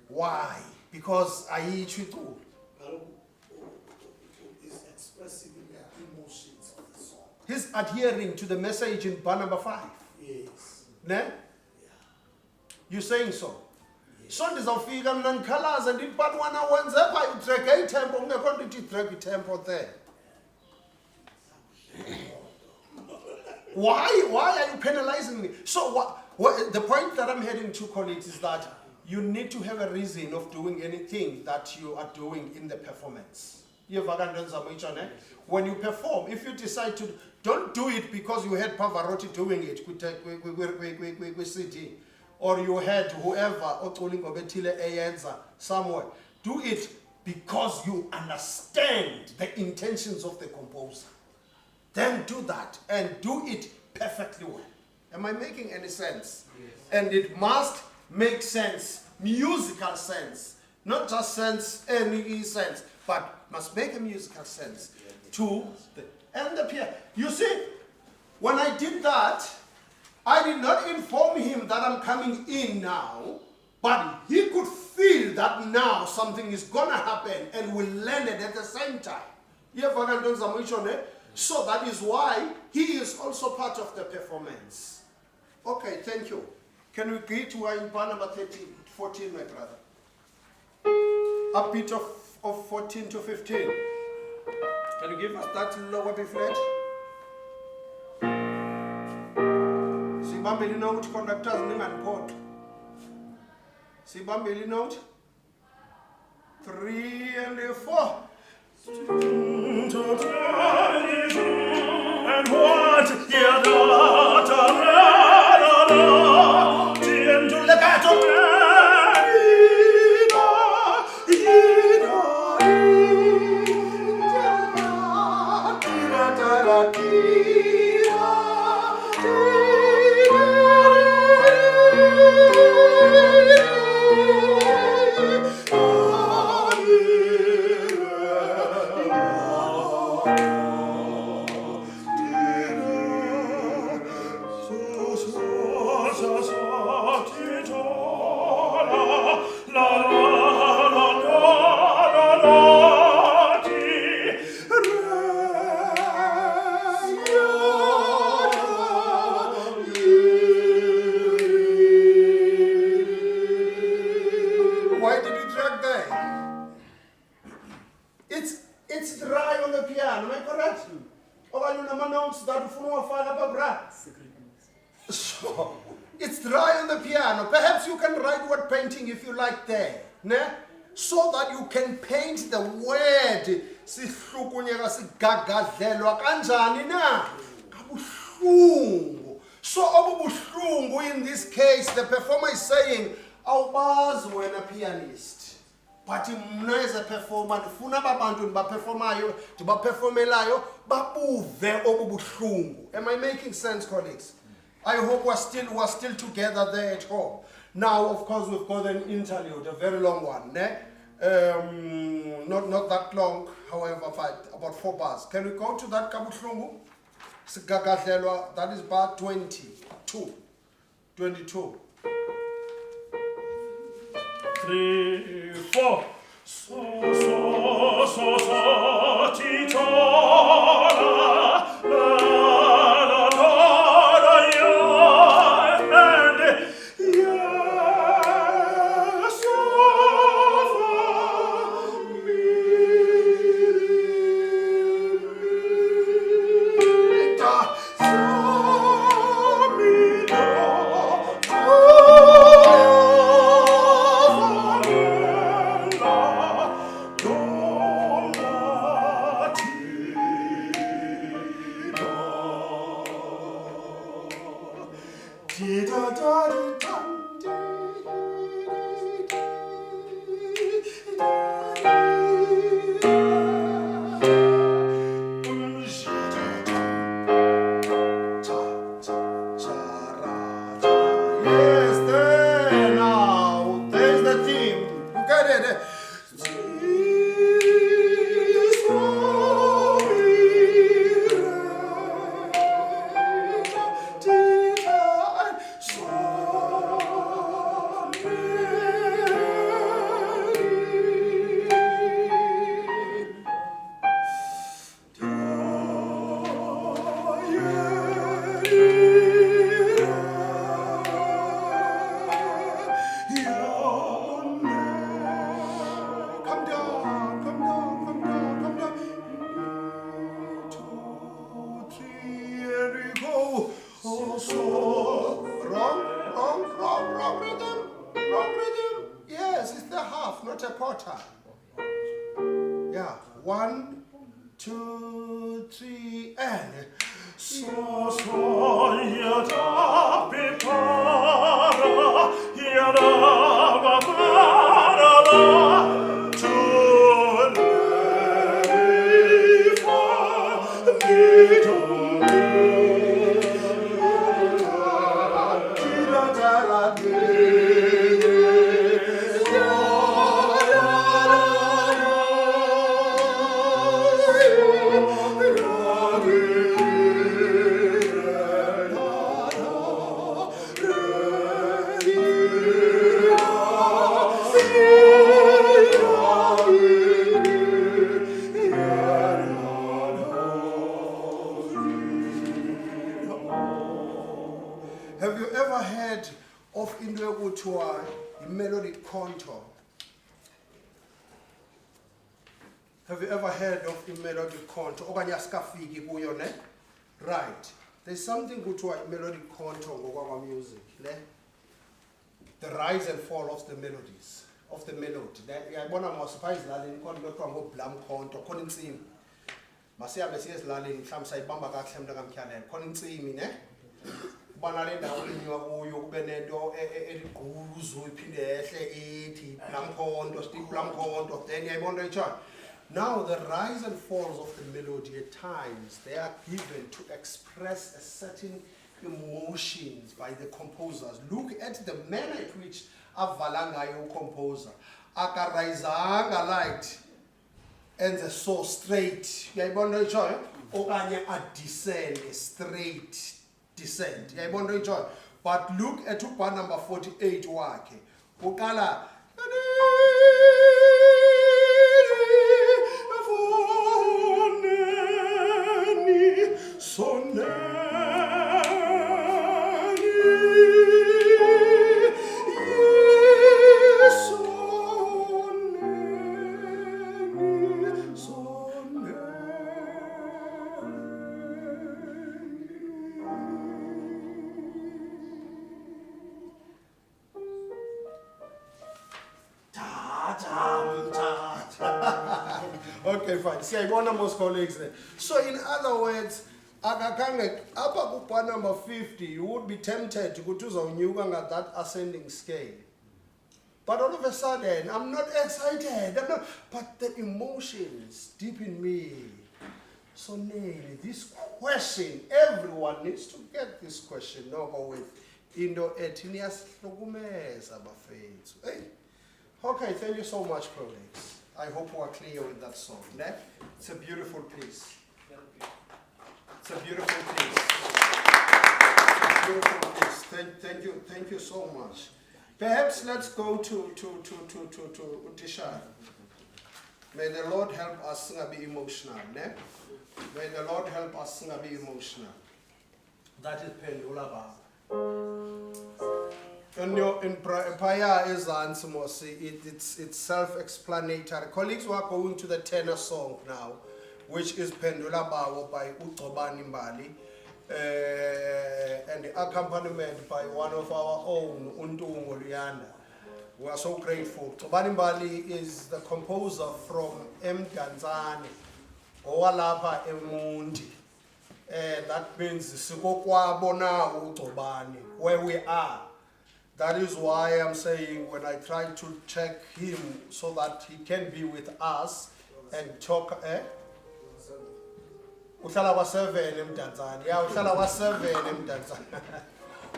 Why? Because I eat you too. Is expressing the emotions of the song. He's adhering to the message in bar number 5. Yes. Ne? Yeah. You saying so? So ndizawufika mna ndikhalaza ndithi but wena wenze pha utreke itempo ungekho nto ithi drag itempo there. Why are you penalizing me? So what the point that I'm heading to, colleagues, is that you need to have a reason of doing anything that you are doing in the performance. When you perform, if you decide to, don't do it because you had Pavarotti doing it with CD, or you had whoever somewhere. Do it because you understand the intentions of the composer. Then do that and do it perfectly well. Am I making any sense? Yes. And it must make sense, musical sense, not just sense, any sense, but must make a musical sense to the piano. You see, when I did that, I did not inform him that I'm coming in now, but he could feel that now something is gonna happen and we landed at the same time. So that is why he is also part of the performance. Okay, thank you. Can we agree to in bar number 14, my brother? A bit of 14 to 15. Can you give us that lower B flat? Sibambeli note, conductors, ning and port. Sibambeli note. 3 and 4. And ngathi ufuna uwafaka apha bra. Secret mix. So, it's dry on the piano. Perhaps you can write word painting if you like there. Ne? So that you can paint the word. Sihlukunyeka sigagadlelwa kanjani na? Kabuhlungu. So obubuhlungu in this case, the performer is saying, awubazi wena pianist. But mna as a performer, ndifuna abantu ndibaperformayo, ndibaperformelayo, babuve obubuhlungu. Am I making sense, colleagues? I hope we're still together there at home. Now, of course, we've got an interlude, a very long one. Ne? Not that long, however, about 4 bars. Can we go to that kabuhlungu? Sigagahlelwa, that is bar 22. 22. 3, 4. So, ti, ta, la, la, la, la, ya, and ya, so, fa, mi, Da, so, mi, do, Yes, there now. There's the theme. You get it? Come down, come down, come down, come down. 2, 3, and we go. Oh, so wrong rhythm, wrong rhythm. Yes, it's the half, not a quarter. Yeah, 1, 2, 3, and so, ya, da, pe, para, ya, da, ba, para, la, to, re, fa, mi, do, Have you ever heard of into ekuthiwa melodic contour? Have you ever heard of melodic contour? Okanye asikafiki kuyo ne? Right. There's something kuthiwa melodic contour ngokwa music, ne? The rise and fall of the melodies, of the melody. Uyayibona mawusipha ezilalini khona into ekuthiwa ngo-blam contour, khona intsimi. Masiyabe siye ezilalini mhlawumbe sayibamba kakuhle mntu kamtyhalelo, khona intsimi ne? Ubana le ndawo linywa kuyo kube nento eligquzu iphinde yehle ethi blam contour, stick blam contour, then uyayibona into etshoyo. Now the rise and falls of the melody at times, they are given to express a certain emotions by the composers. Look at the manner at which avala ngayo composer. Akarayizanga light and the so straight. Uyayibona itshoyo? Okanye a descend, straight descent. Uyayibona itshoyo? But look at bar number 48 wakhe. Uqala Okay, fine. See, I want most colleagues there. So, in other words, up bar number 50, you would be tempted to go to at that ascending scale. But all of a sudden, I'm not excited. But the emotions deep in me. So, Nelly, this question, everyone needs to get this question. No, go with Indo etinias logumes abafethu. Hey. Okay, thank you so much, colleagues. I hope we are clear with that song. Ne? It's a beautiful piece. It's a beautiful piece. It's a beautiful piece. Thank you so much. Perhaps let's go to Utishar. May the Lord help us be emotional. Ne? May the Lord help us be emotional. That is Pendula Ba. In Paya is it's self-explanatory. Colleagues, we are going to the tenor song now, which is Pendula Bawo by Utobani Mbali, and the accompaniment by one of our own, Untu Ngoliana. We are so grateful. Utobani Mbali is the composer from Mdanzane, Owalapa Emundi. That means Sikokwabona Utobani, where we are. That is why I'm saying when I try to check him so that he can be with us and talk. Uhlala wa 7 eMdantsane. Yeah, uhlala wa 7 eMdantsane.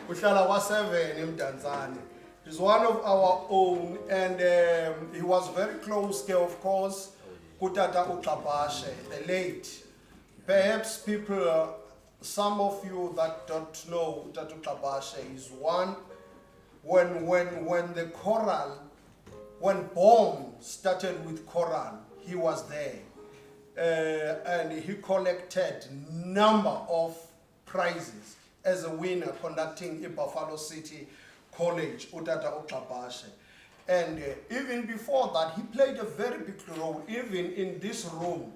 Uhlala wa 7 eMdantsane. He's one of our own, and he was very close, of course, Kutata Utlapashe, the late. Perhaps people, some of you that don't know Utata Utlapashe is one. When the choral, when BOM started with choral, he was there. And he collected number of prizes as a winner conducting in Buffalo City College, Utata Utlapashe. And even before that, he played a very big role. Even in this room,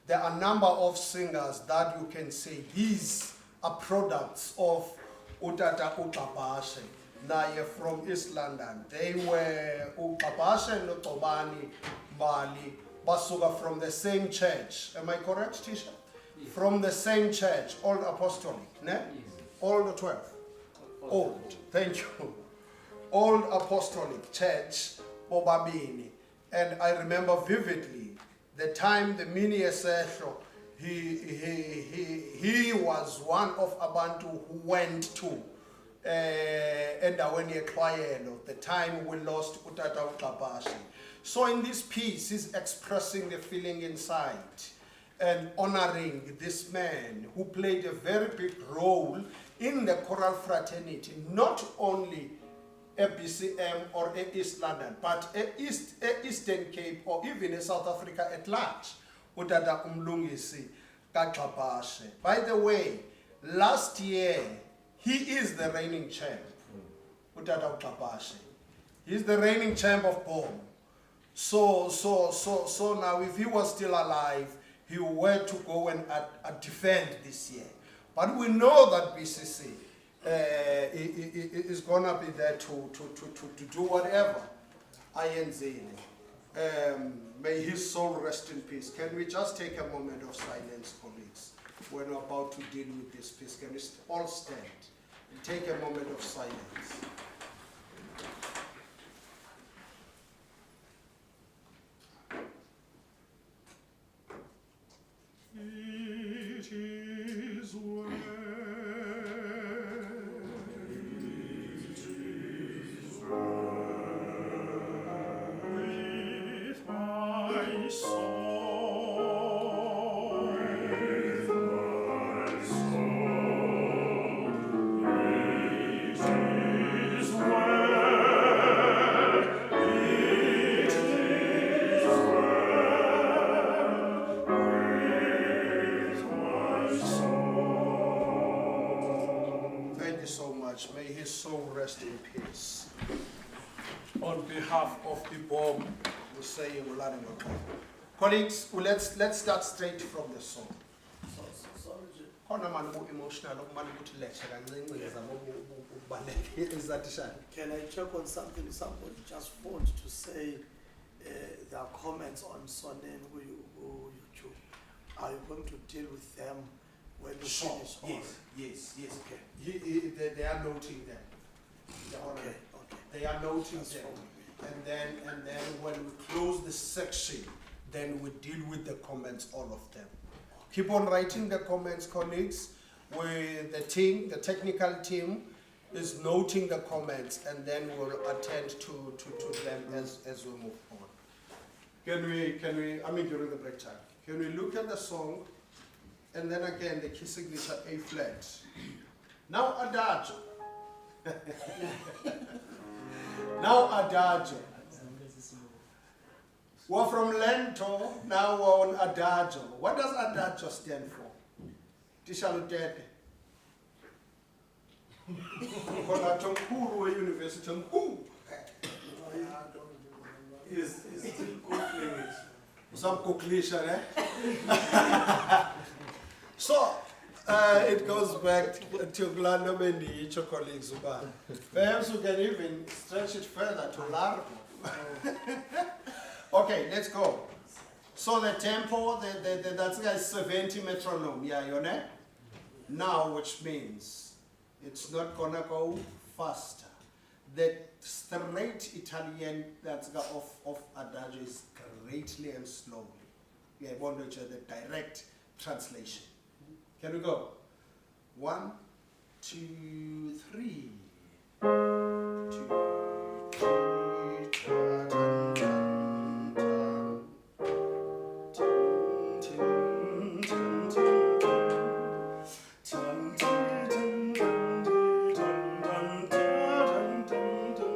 there are a number of singers that you can say these are products of Utata Utlapashe. Naye from East London. They were Utlapashe and Utobani Mbali, Basuga from the same church. Am I correct, Tisha? Yes. From the same church, Old Apostolic, ne? Yes. Old 12. Old, thank you. Old Apostolic Church, Bobabini. And I remember vividly the time the Mini Esesho, he was one of Abantu who went to and when he acquired the time we lost Utata Utlapashe. So in this piece, he's expressing the feeling inside and honoring this man who played a very big role in the choral fraternity, not only at BCM or at East London, but at Eastern Cape or even in South Africa at large. Utata Umlungisi Utlapashe. By the way, last year, he is the reigning champ, Utata Utlapashe. He's the reigning champ of BOM. So now if he was still alive, he were to go and defend this year. But we know that BCC is going to be there to do whatever. May his soul rest in peace. Can we just take a moment of silence, colleagues, when we're about to deal with this piece? Can we all stand and take a moment of silence? It is well. It is well with my soul. With my soul. It is well. It is well. Thank you so much. May his soul rest in peace. On behalf of the BOM, we say colleagues, let's start straight from the song. Emotional. Can I check on something? Somebody just phoned to say there are comments on Sunday who you Are you going to deal with them when you Sure. finish? Yes. Okay. They are noting them. Okay. They are noting That's them. fine. And then when we close this section, then we deal with the comments, all of them. Keep on writing the comments, colleagues. With the team, the technical team is noting the comments, and then we'll attend to them as we move on. Can we, during the break time, can we look at the song, and then again, the key signature A flat. Now adagio. Now adagio. We're from lento, now we're on adagio. What does adagio stand for? Tishalutete. Kona Tonkuru University Tonkuru. Is still cooking it. Some conclusion, So, it goes back to Glando Mendi, your colleagues. Perhaps we can even stretch it further to Largo. Okay, let's go. So the tempo, that's guy 70 metronome, yeah, you know? Now, which means it's not gonna go faster. The straight Italian that's got of adagio is greatly and slowly. Yeah, I want to the direct translation. Can we go? 1, 2, 3. 2, 3, ta, tan, tan, tan, tan, tan, tan, tan, tan, tan, tan, tan, tan, tan, tan, tan.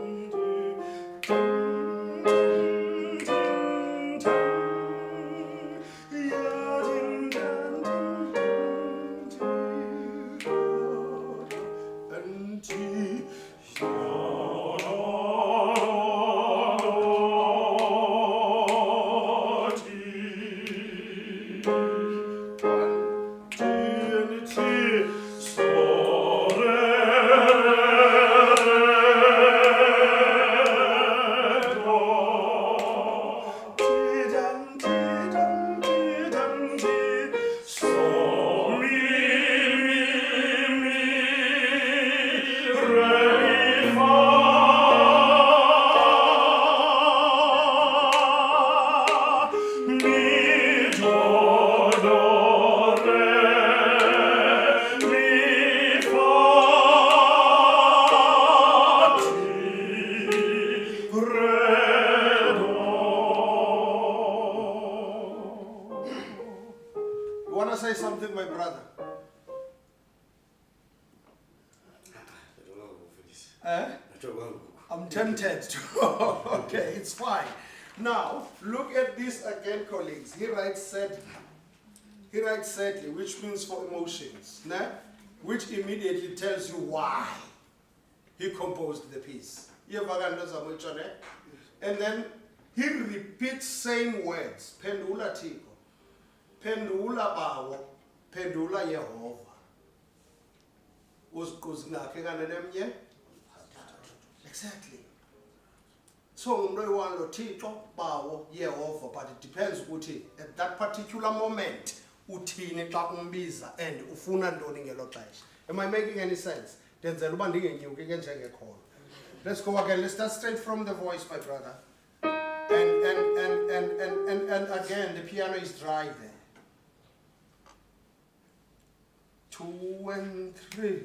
You want to say something, my brother? I'm tempted to. Okay, it's fine. Now, look at this again, colleagues. He writes sadly. He writes sadly, which means for emotions, nah? Which immediately tells you why he composed the piece. And then he repeats same words. Pendula tiko. Pendula bawo. Pendula Yehovah. Exactly. So umlo Tito bawo Yehovah, but it depends ukuthi at that particular moment uthini xa umbiza and ufuna ntoni ngelo xesha. Am I making any sense? Denzela uba ndingenyuki ke njengekhona. Let's go again. Let's start straight from the voice, my brother. And again, the piano is dry there. 2 and 3.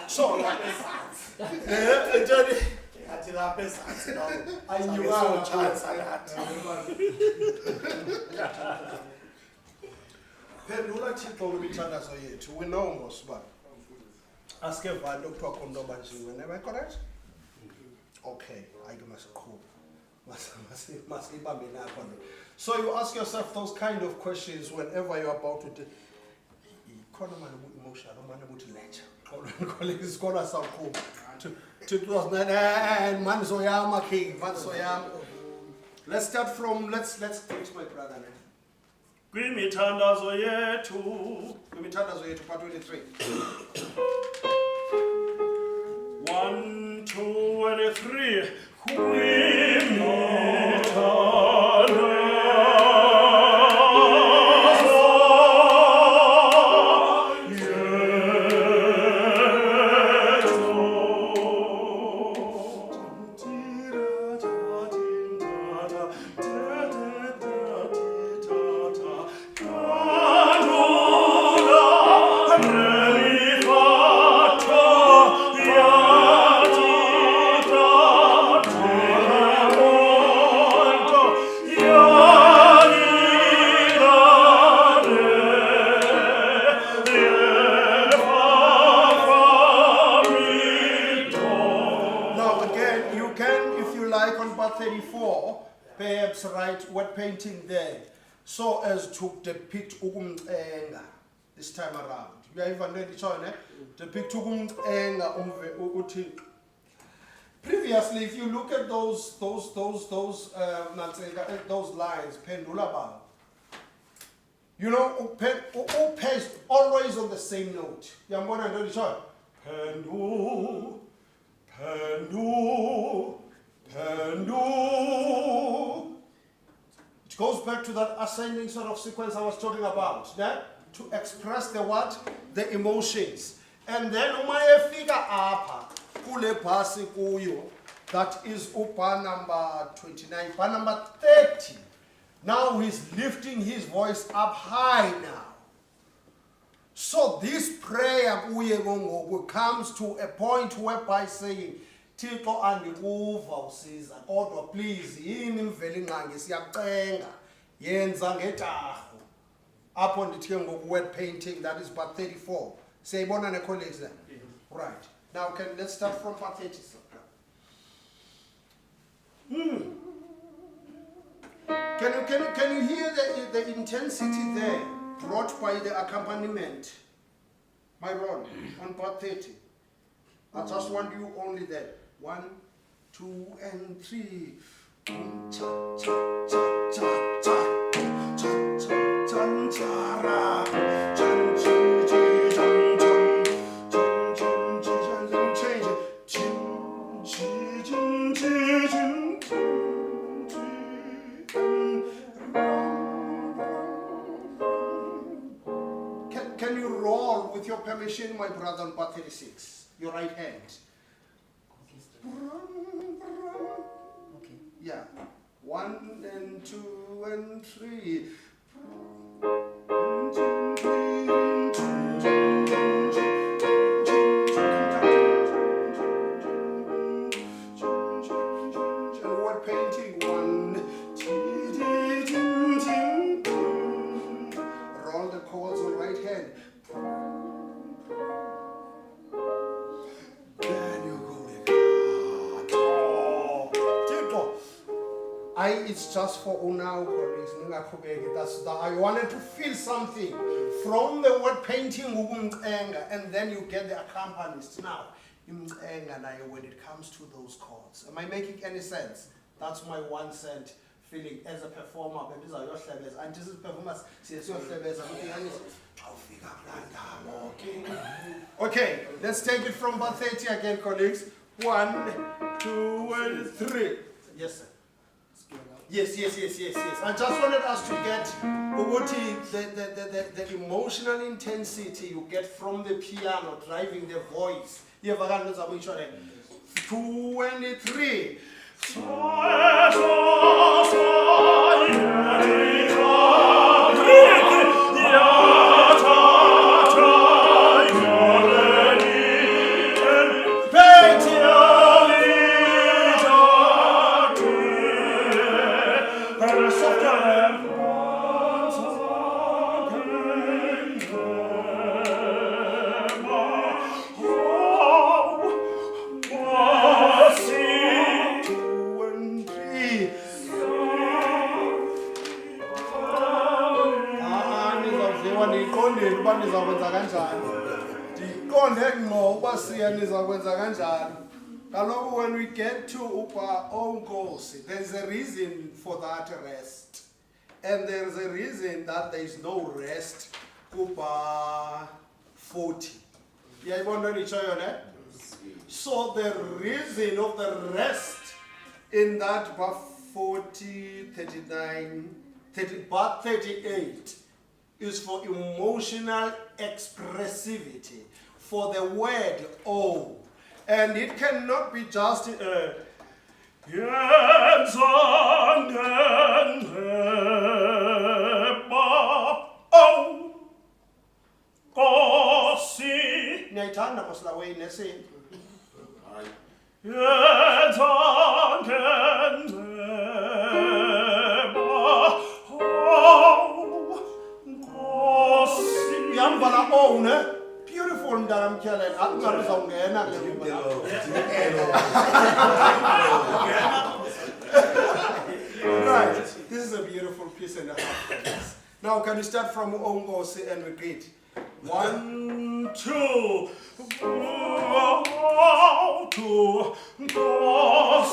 So, Ngathi lapha ezantsi nawo. ayinyukanga Chance phansi. Phendula Thixo kwimithandazo yethu. We know ngosibani. Aske vanto kuthiwa khona into banjiwe. Am I correct? Okay, ayike masiqhube. Masibambe napha nje. So you ask yourself those kind of questions whenever you're about to do. Khona manje emotional, manje ukuthi lecture. Colleagues, it's gonna sound cool. 2009 and man soyama king, man soyama. Let's start from let's teach my brother now. Kwimithandazo yethu. Kwimithandazo yethu part 23. 1, 2, and 3. Kwimithandazo perhaps write word painting there so as to depict ukumcenga this time around. You are even ready to depict ukumcenga uThixo. Previously, if you look at those lines, pendula ba. You know, pays always on the same note. Yambona ready to pendu, pendu. It goes back to that ascending sort of sequence I was talking about, yeah? To express the what? The emotions. And then umayefika apha kule bhasi kuyo, that is bar number 29, bar number 30. Now he's lifting his voice up high now. So this prayer comes to a point whereby saying, Thixo andikuva usiza kodwa please yini imveli ngqangi siyacenga yenza ngetarhu apho ndithe ngoku word painting, that is part 34. Siyayibona ne colleagues there? Right. Now let's start from part 30. Can you hear the intensity there brought by the accompaniment? My Ron, on part 30. I just want you only there. 1, 2, and 3. Cha cha cha cha cha cha cha cha cha ra. Chan chi chi chan chan chan chan chan chan change. Chin chi chin chi chin chin. Can you roll with your permission, my brother, on part 36? Your right hand. Okay. Yeah. 1 and 2 and 3. And word painting. 1. Roll the chords on right hand. It's just for now, colleagues. I wanted to feel something from the word painting, and then you get the accompanist. Now, when it comes to those chords, am I making any sense? That's my 1 cent feeling as a performer. And this is performance. Okay, let's take it from bar 30 again, colleagues. 1, 2, and 3. Yes, sir. Yes. I just wanted us to get the emotional intensity you get from the piano driving the voice. 23. ndiqondile uba nizakwenza kanjani. Ndiqonde ngqo uba siya nizakwenza kanjani. Kaloku when we get to uba onkosi, there's a reason for that rest. And there's a reason that there is no rest kuba 40. Yayibona nditsho yona? So the reason of the rest in that bar 40, 39, 30, bar 38 is for emotional expressivity, for the word O. And it cannot be just niyayithanda Pastor Wayne nesintu. Yambala O ne? Beautiful mntanam Tyelele. Akungabe uzawungena kule ngoma yakho. Right. This is a beautiful piece and a half. Now can we start from Ongosi and repeat? 1, 2, 2,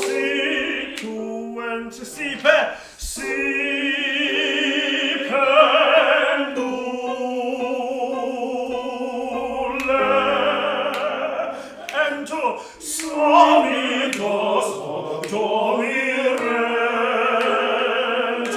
si, 2, and si, pe, and 2, so, mi, do, mi, re, 2,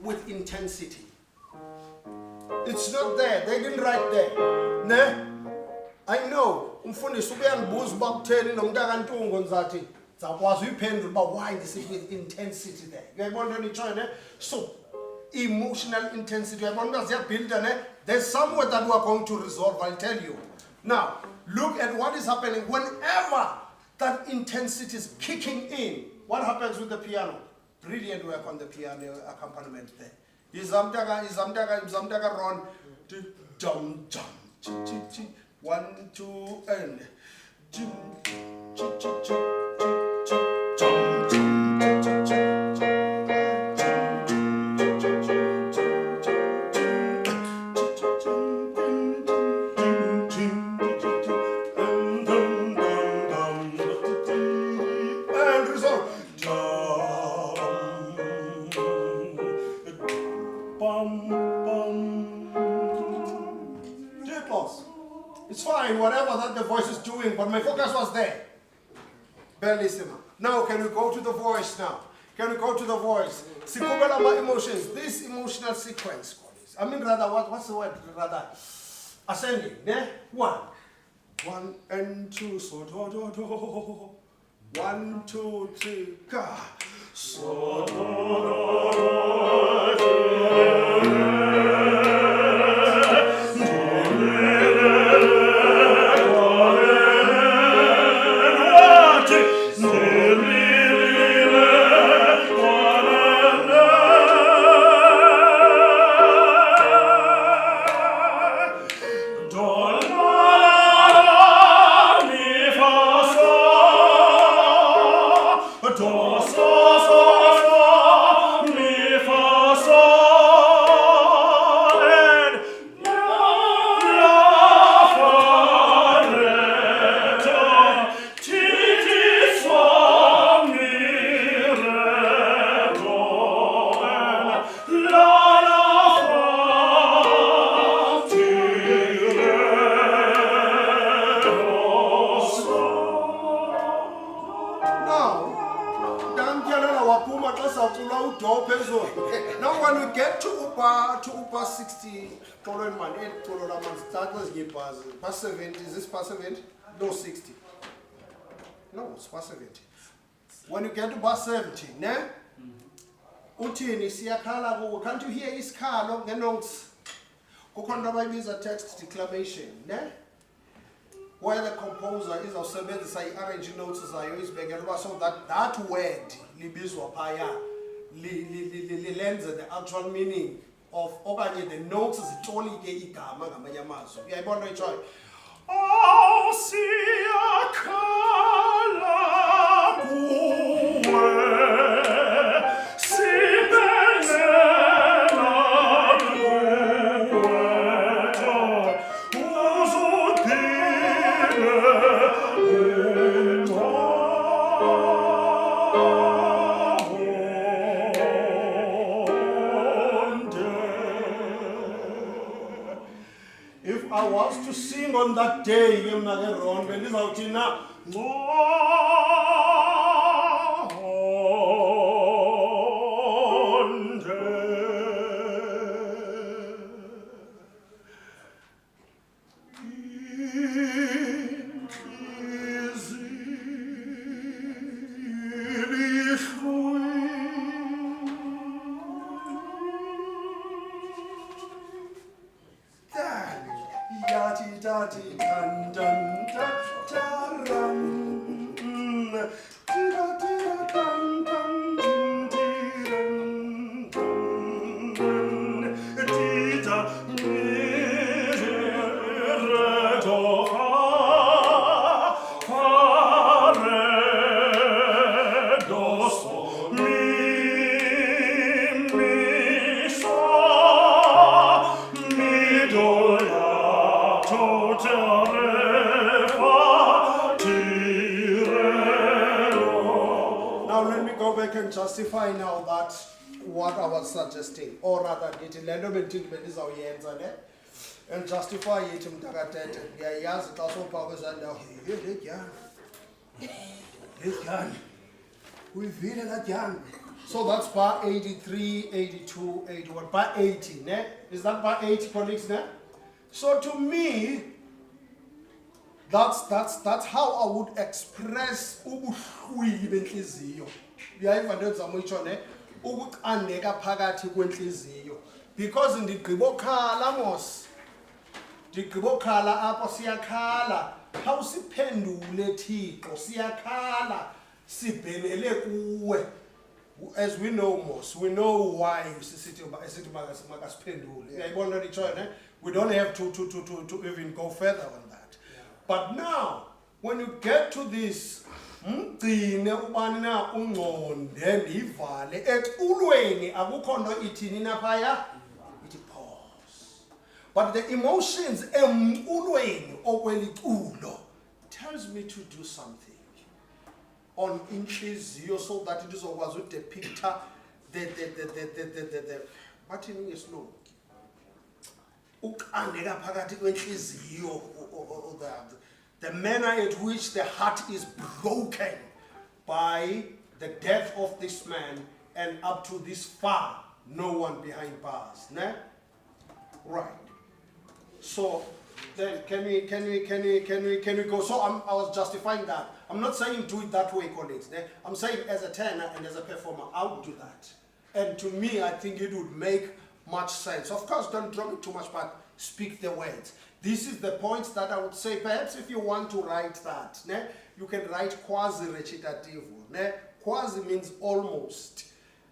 with intensity. It's not there. They didn't write there. Ne? I know. Umfundisi ubuyangibuza uba kutheni nomntakantungo ngizathi zakwazi uyiphendula uba why this is with intensity there. Uyayibona into enditshoyo ne? So emotional intensity. Uyayibona uba ziyabuilda ne? There's somewhere that we are going to resolve, I'll tell you. Now, look at what is happening whenever that intensity is kicking in. What happens with the piano? Brilliant work on the piano accompaniment there. Izamdaka Ron. Jum, jum, chi, chi, chi. 1, 2, and. Jum, chi, chi, chi, chi, jum, jum, chi, chi, it's fine, whatever that the voice is doing, but my focus was there. Bellissima. Now, can we go to the voice now? Can we go to the voice? Sikubela my emotions. This emotional sequence. I mean, rather, what's the word? Rather, ascending. Ne? 1 and 2, so do do do. 1, 2, 3, ga. So do do do. Now when we get to upa 60, colon man, 8, colon man, start was give pass 70, is this pass 70? No, 60. No, it's pass 70. When you get to pass 70, ne? Utini siyakhala kuwe, can't you hear isikhalo nge-notes? Kukhona abayibiza text declamation, ne? Where the composer is awusebenzisa i-arrange notes zayo izibekela uba so that word libizwa phaya lenze the actual meaning of okanye the notes zitolike igama ngamanye amazwi. Uyayibona itshoyo? Siyakhala kuwe, sibenzela kuwe, uzuphile If I was to sing on that day, justify now that what I was suggesting, or rather, and justify it So that's bar 83, 82, 81, bar 80, ne? Is that bar 80, colleagues, ne? So to me, that's how I would express ubuhlwili benhliziyo. Uyayiva nto ezamuyitsho ne? Ukuqandeka phakathi kwenhliziyo. Because ndigqibokhala mos. Ndigqibokhala apho siyakhala. Awusiphendule Thixo, siyakhala sibhenele kuwe. As we know most, we know why we don't have to even go further on that. But now, when you get to this, pause. But the emotions tells me to do something on inhliziyo so that it is always with the picture the what in English no the manner at which the heart is broken by the death of this man and up to this far no one behind bars, ne? Right. So then can we go? So I was justifying that. I'm not saying do it that way, colleagues. I'm saying as a tenor and as a performer, I would do that. And to me, I think it would make much sense. Of course, don't drop it too much, but speak the words. This is the points that I would say. Perhaps if you want to write that, you can write quasi-recitativo. Quasi means almost.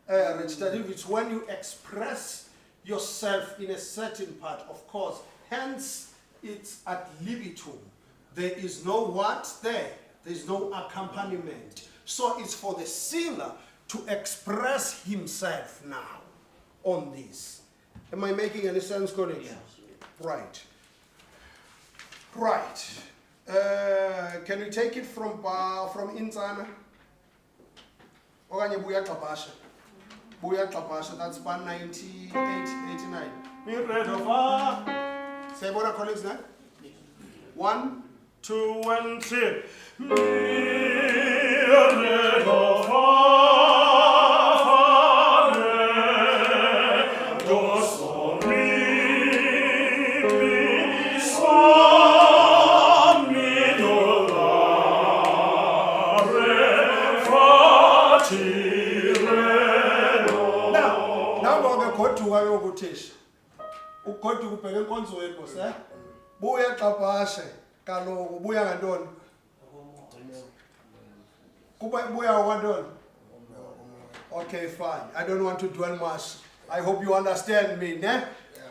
Recitativo is when you express yourself in a certain part, of course. Hence, it's ad libitum. There is no what there. There is no accompaniment. So it's for the singer to express himself now on this. Am I making any sense, colleagues? Yes. Right. Right. Can we take it from Insana? Okanye buya xabasha. Buya xabasha, that's bar 98, 89. Repertoire. Say what, colleagues, now? 1, 2 and 3. Repertoire. uthisha. Ugodi kubheka enkonzweni bose. Buya xapashe kaloku buya ngantoni? Kuba buya ngantoni? Okay, fine. I don't want to dwell much. I hope you understand me, ne?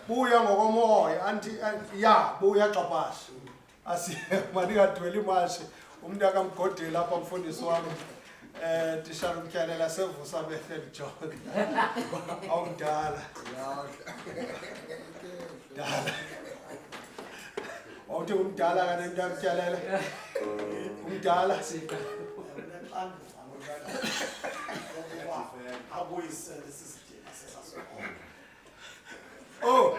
Buya ngokomoya anti ya buya xapashe. Asi maningadweli much. Umuntu akamgodeli lapha umfundisi wami. Tishara umkyalela sevusa be-3rd John. Awumdala. Dala. Awuthi umdala kanti umuntu amkyalela. Umdala. Oh,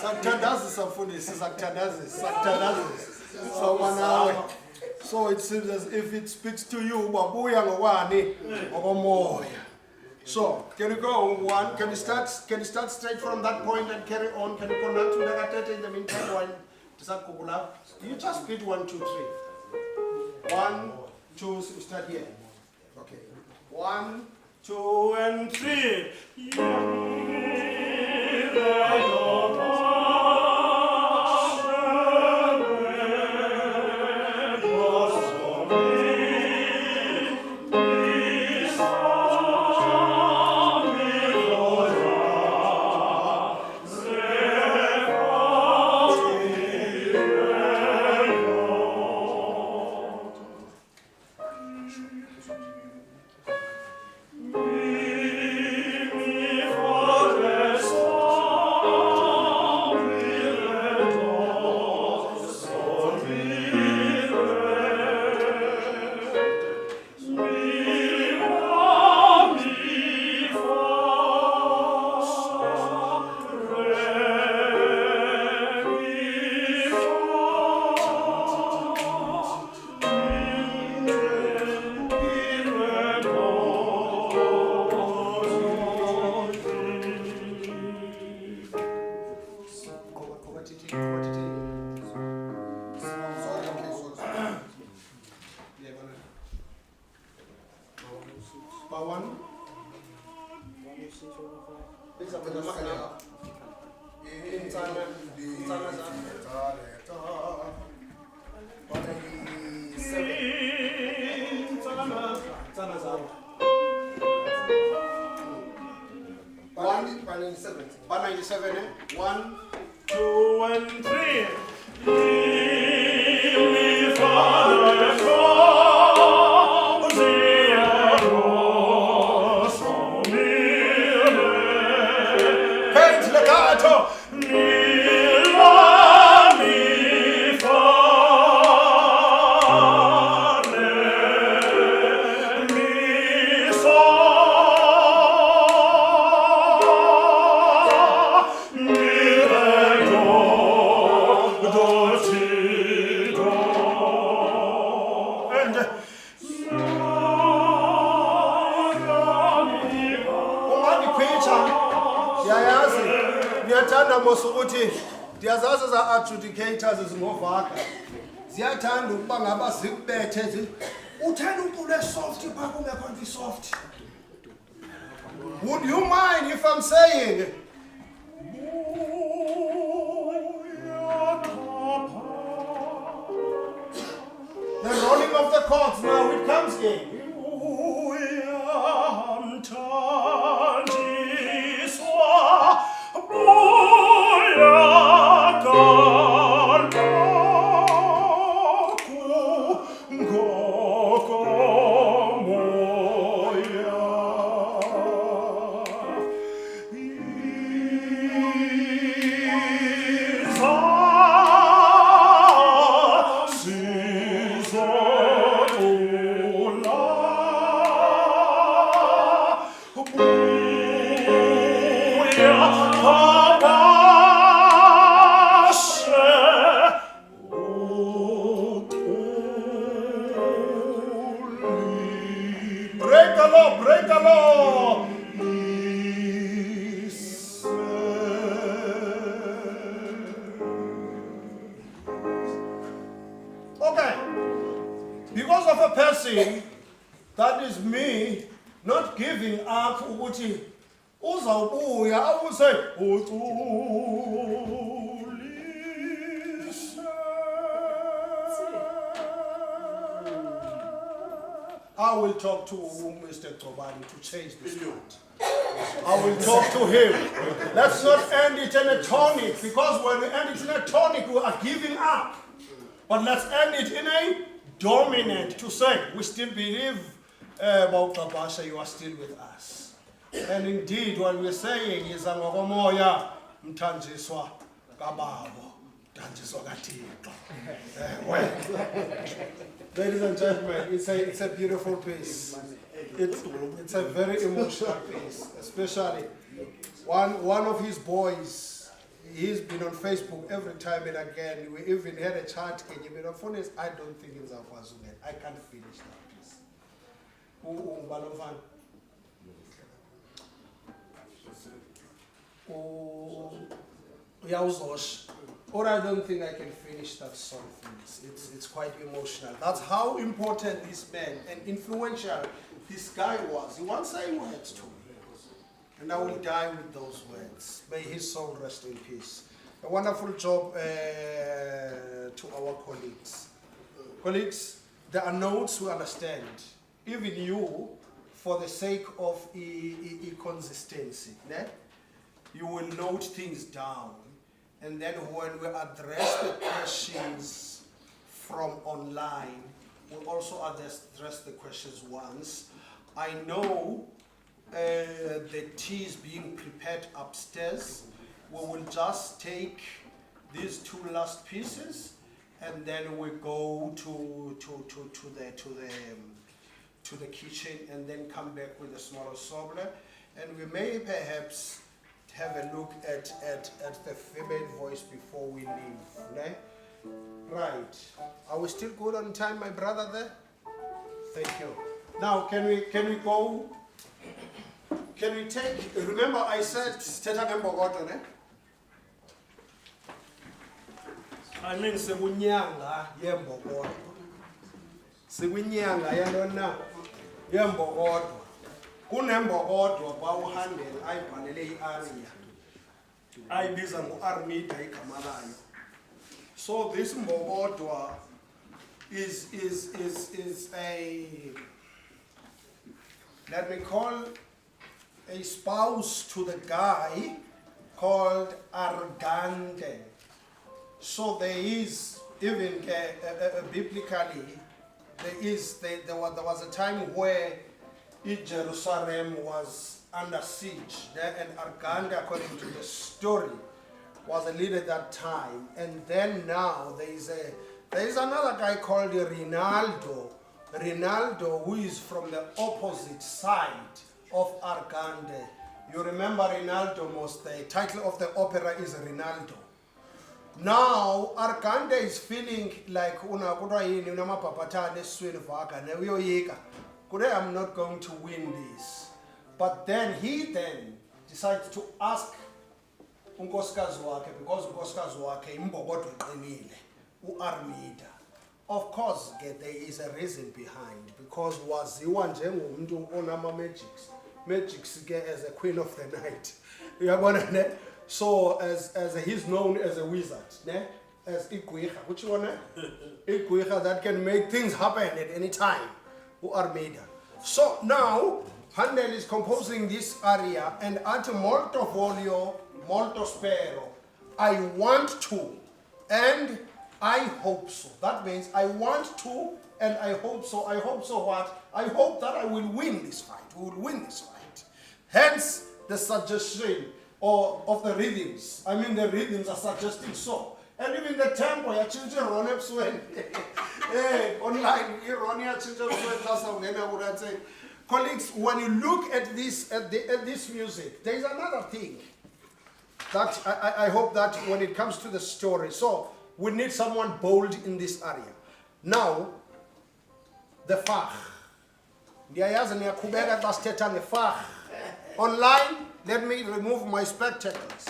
sakuthandazisa mfundisi, sakuthandazisa. Sawuba nawe. So it seems as if it speaks to you, babuya ngokwani ngokomoya. So, can you go one? Can you start straight from that point and carry on? Can you connect to the in the meantime while you just beat 1, 2, 3. 1, 2, so start here. Okay. 1, 2 and 3. adjudicators zingovaka ziyathanda ukuba ngaba zikubethe uthanda umpule soft pha kungekho nto soft. Would you mind if I'm saying the rolling of the chords now it comes in. That is me not giving up ukuthi Uzawubuya awuse I will talk to Mr. Tobani to change this part. I will talk to him. Let's not end it in a tonic, because when we end it in a tonic, we are giving up. But let's end it in a dominant, to say, we still believe about Kabasha, you are still with us. And indeed, what we're saying is, Angomoya, Mtanjiswa, Kababo, Tanjiswa Gatika. Ladies and gentlemen, it's a beautiful piece. It's a very emotional piece, especially one of his boys. He's been on Facebook every time and again. We even had a chat. And you've been on phone. I don't think it's Afwazuget. I can't finish that piece. Or I don't think I can finish that song. It's quite emotional. That's how important this man and influential this guy was. He once said words to me. And I will die with those words. May his soul rest in peace. A wonderful job to our colleagues. Colleagues, there are notes we understand. Even you, for the sake of consistency, you will note things down. And then when we address the questions from online, we'll also address the questions once. I know the tea is being prepared upstairs. We will just take these two last pieces, and then we go to the kitchen, and then come back with a smaller sobler, and we may perhaps have a look at the female voice before we leave. Ne? Right. Are we still good on time, my brother there? Thank you. Now, can we go? Can we take? Remember, I said Teta Nembogoto, ne? I mean, Segunyanga Yembogoto. Segunyanga Yandona Yembogoto. Kunembogoto bawuhandle ayibhalele i-aria ayibiza ngo-armida igamalayo. So this mbokotwa is a, let me call, a spouse to the guy called Argante. So there is, even biblically, there was a time where Jerusalem was under siege, and Argante, according to the story, was a leader at that time. And then now there is another guy called Rinaldo, who is from the opposite side of Argante. You remember Rinaldo most, the title of the opera is Rinaldo. Now Argante is feeling like I'm not going to win this. But then he decides to ask unkosikazi wakhe, because unkosikazi wakhe imbokotho iqinile, uArmida. Of course, there is a reason behind, because waziwa njengomuntu onama magics as a queen of the night. Uyabona ne? So as he's known as a wizard, ne? As igwirha, which one? Igwirha that can make things happen at any time. Armida. So now Handel is composing this aria, and at molto voglio, molto spero. I want to, and I hope so. That means I want to, and I hope so. I hope so what? I hope that I will win this fight. We will win this fight. Hence the suggestion of the rhythms. I mean, the rhythms are suggesting so. And even the tempo, ya chinja Ronep Swen. Online, colleagues, when you look at this music, there is another thing that I hope that when it comes to the story, so we need someone bold in this area. Now, the Fach. Online, let me remove my spectacles.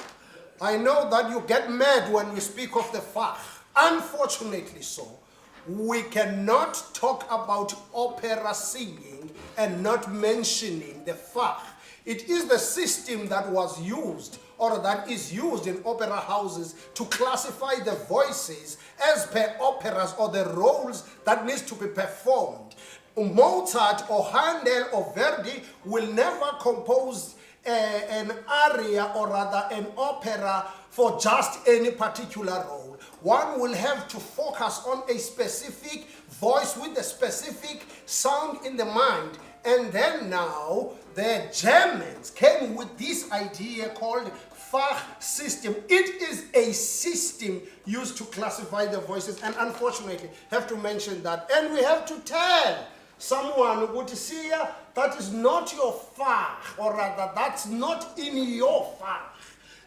I know that you get mad when we speak of the Fach. Unfortunately so, we cannot talk about opera singing and not mentioning the Fach. It is the system that was used or that is used in opera houses to classify the voices as per operas or the roles that needs to be performed. Mozart or Handel or Verdi will never compose an aria or rather an opera for just any particular role. One will have to focus on a specific voice with a specific sound in the mind. And then now the Germans came with this idea called Fach system. It is a system used to classify the voices, and unfortunately have to mention that. And we have to tell someone who would see that is not your Fach, or rather that's not in your Fach.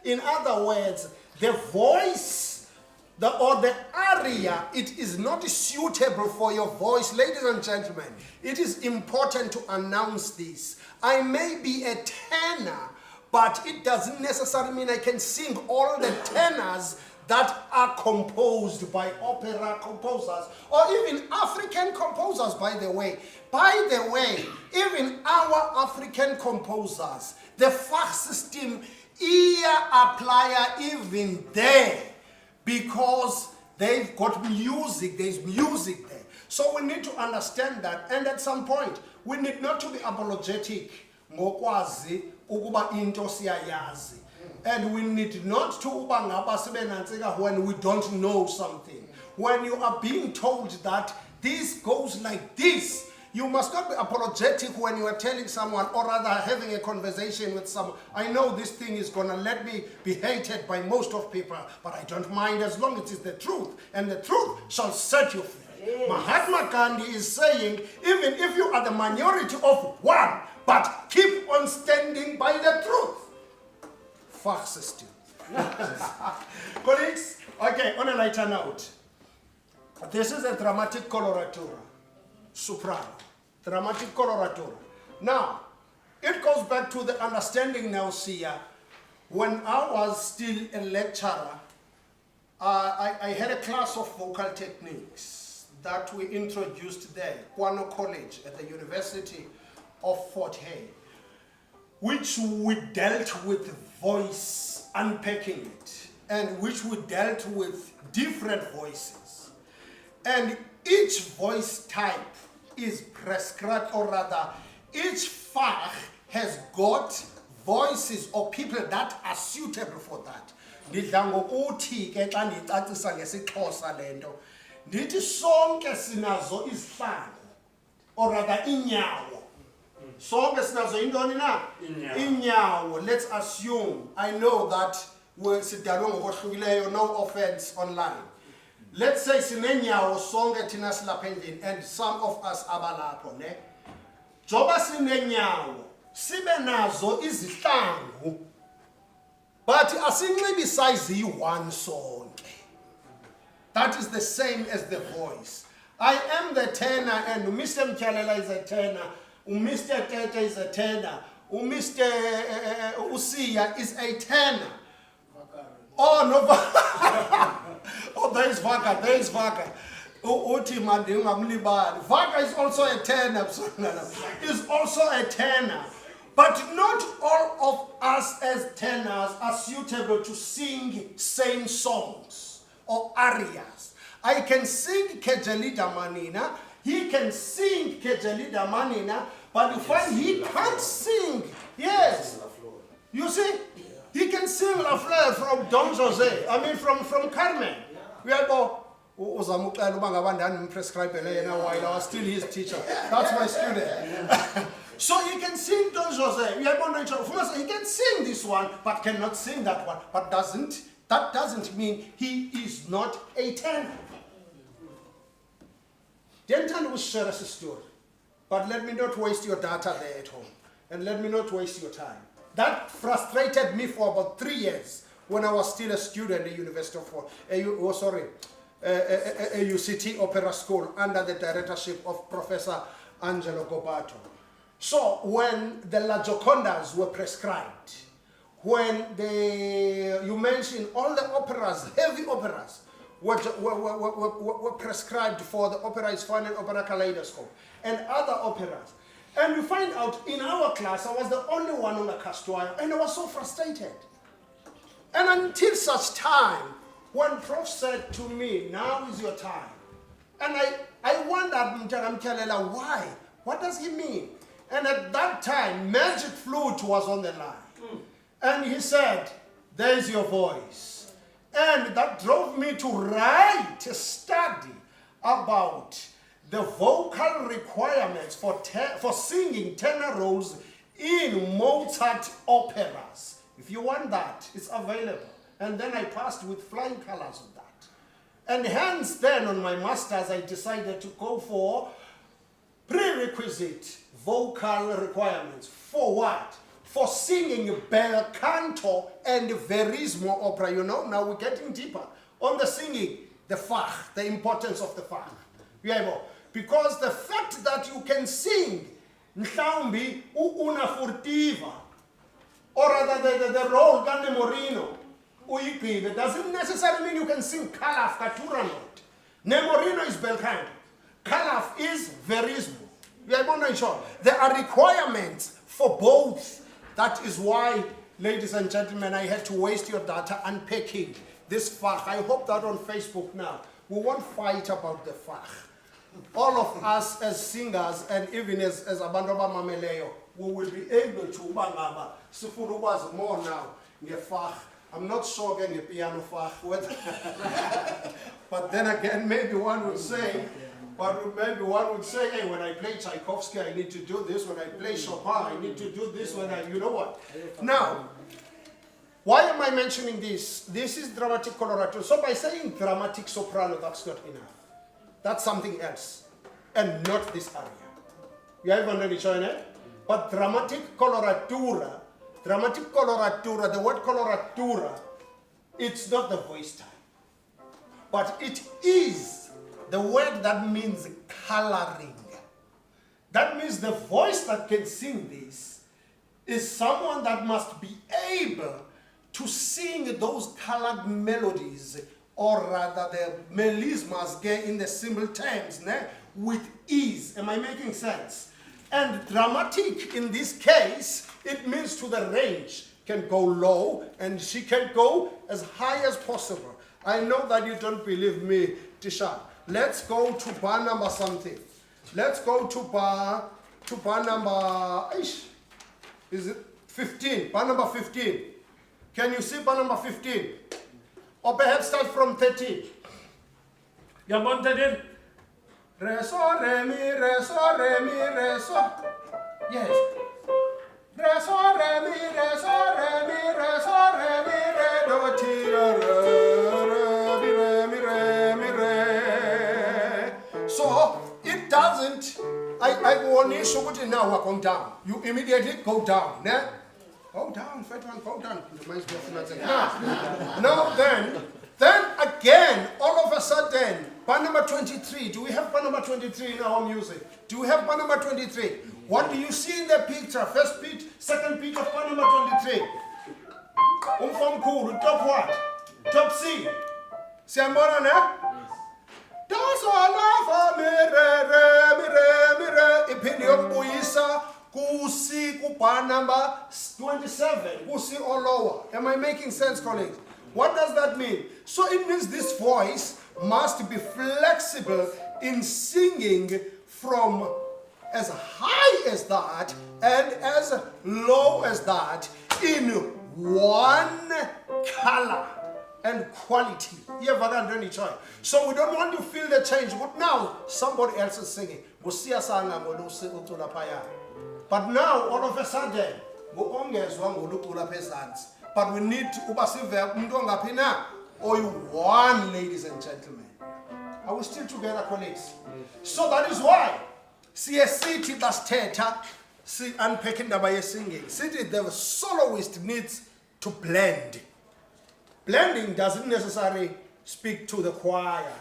In other words, the voice or the aria, it is not suitable for your voice. Ladies and gentlemen, it is important to announce this. I may be a tenor, but it doesn't necessarily mean I can sing all the tenors that are composed by opera composers or even African composers, by the way. By the way, even our African composers, the Fach system, apply even there, because they've got music, there's music there. So we need to understand that, and at some point, we need not to be apologetic, ngokwazi ukuba into siyayazi. And we need not to uba ngaba sibe nantsika when we don't know something. When you are being told that this goes like this, you must not be apologetic when you are telling someone, or rather having a conversation with someone. I know this thing is going to let me be hated by most of people, but I don't mind as long as it is the truth, and the truth shall set you free. Yes. Mahatma Gandhi is saying, even if you are the minority of one, but keep on standing by the truth. Fach system. Colleagues, okay, on a lighter note, this is a dramatic coloratura. Soprano, dramatic coloratura. Now, it goes back to the understanding now, Sia. When I was still a lecturer, I had a class of vocal techniques that we introduced there, Kwano College at the University of Fort Hare, which we dealt with voice, unpacking it, and which we dealt with different voices. And each voice type is prescribed, or rather, each Fach has got voices or people that are suitable for that. Ndidla ngokuthi ke xa ndicacisa ngesiXhosa lento, ndithi sonke sinazo izihlangu, or rather inyawo. Sonke sinazo intoni na? Inyawo. Let's assume, I know that we're sidalwe ngokwahlukileyo, no offense online. Let's say sinenyawo sonke thina silapha endlini, and some of us abalapho ne. Joba sinenyawo, sibe nazo izihlangu, but asinxibi size yi-1 sonke. That is the same as the voice. I am the tenor, and Mr. Mkyalela is a tenor, Mr. Tete is a tenor, Mr. Usia is a tenor. Oh, no. Oh, there is Vaka, there is Vaka. Vaka is also a tenor. Is also a tenor. But not all of us as tenors are suitable to sing same songs or arias. I can sing Kejelida Manina, he can sing Kejelida Manina, but you find he can't sing. Yes. You see? He can sing La Fleur from Don Jose. I mean, from Carmen. We are go. While I was still his teacher. That's my student. So he can sing Don Jose. We are going to he can sing this one, but cannot sing that one. But that doesn't mean he is not a tenor. Denton will share us a story. But let me not waste your data there at home. And let me not waste your time. That frustrated me for about 3 years when I was still a student at the University of UCT Opera School under the directorship of Professor Angelo Gobato. So when the La Giocondas were prescribed, when you mentioned all the operas, heavy operas, were prescribed for the Opera Isfana and Opera Kaleidoscope and other operas, And you find out in our class, I was the only one on the Castoya, and I was so frustrated. And until such time, when Prof said to me, now is your time. And I wondered, Mtaramkelela, why? What does he mean? And at that time, Magic Flute was on the line. And he said, there's your voice. And that drove me to write a study about the vocal requirements for singing tenor roles in Mozart operas. If you want that, it's available. And then I passed with flying colors on that. And hence then on my master's, I decided to go for prerequisite vocal requirements. For what? For singing bel canto and verismo opera. You know, now we're getting deeper on the singing, the fach, the importance of the fach. Because the fact that you can sing mhlawumbi una furtiva, or rather the role ka Nemorino uyigqibe, doesn't necessarily mean you can sing Calaf ka Turandot. Nemorino is bel canto, Calaf is verismo. There are requirements for both. That is why, ladies and gentlemen, I had to waste your data unpacking this fach. I hope that on Facebook now, we won't fight about the fach. All of us as singers and even as Abandoba Mameleyo, we will be able to ubangaba. Sifuna ukwazi more now ngefach. I'm not sure getting a piano fach. But then again, maybe one would say, hey, when I play Tchaikovsky, I need to do this. When I play Chopin, I need to do this. You know what? Now, why am I mentioning this? This is dramatic coloratura. So by saying dramatic soprano, that's not enough. That's something else, and not this area. You have understood it? But dramatic coloratura, the word coloratura, it's not the voice type. But it is the word that means coloring. That means the voice that can sing this is someone that must be able to sing those colored melodies, or rather the melismas in the simultanes, with ease. Am I making sense? And dramatic in this case, it means to the range. Can go low and she can go as high as possible. I know that you don't believe me, Tisha. Let's go to bar number something. Let's go to bar number, is it 15? Bar number 15. Can you see bar number 15? Or perhaps start from 13. Yabon 13. Re, so, re, mi, re, so, re, mi, re, so. Yes. Re, so, re, mi, re, so, re, mi, re, so, re, mi, re, do, ti, re, re, mi, re, mi, re. So, it doesn't, I want you now we're going down. You immediately go down. Ne? Go down, fat one, go down. Now then again, all of a sudden, bar number 23. Do we have bar number 23 in our music? Do we have bar number 23? What do you see in the picture? First beat, second beat of bar number 23. From cool, top what? Top C. Siambona, ne? Does all of me re, ipindi yokubuyisa kusi kubar number 27, kusi or lower. Am I making sense, colleagues? What does that mean? So it means this voice must be flexible in singing from as high as that and as low as that in one color and quality. So we don't want to feel the change. But now somebody else is singing. But now all of a sudden, but we need to or you one, ladies and gentlemen. Are we still together, colleagues? So that is why CSCT does theater, unpacking the singing. City, the soloist needs to blend. Blending doesn't necessarily speak to the choir.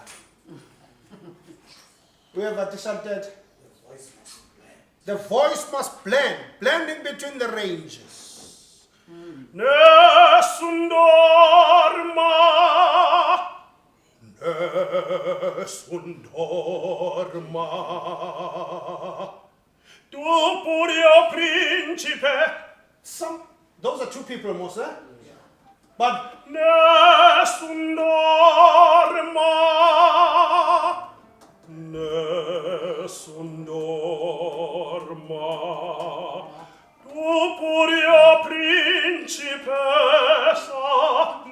We have decided the voice must blend, blending between the ranges. Nessun dorma, nessun dorma, tu purio principe. Those are two people, Moses. But Nessun dorma, nessun dorma, tu purio principessa,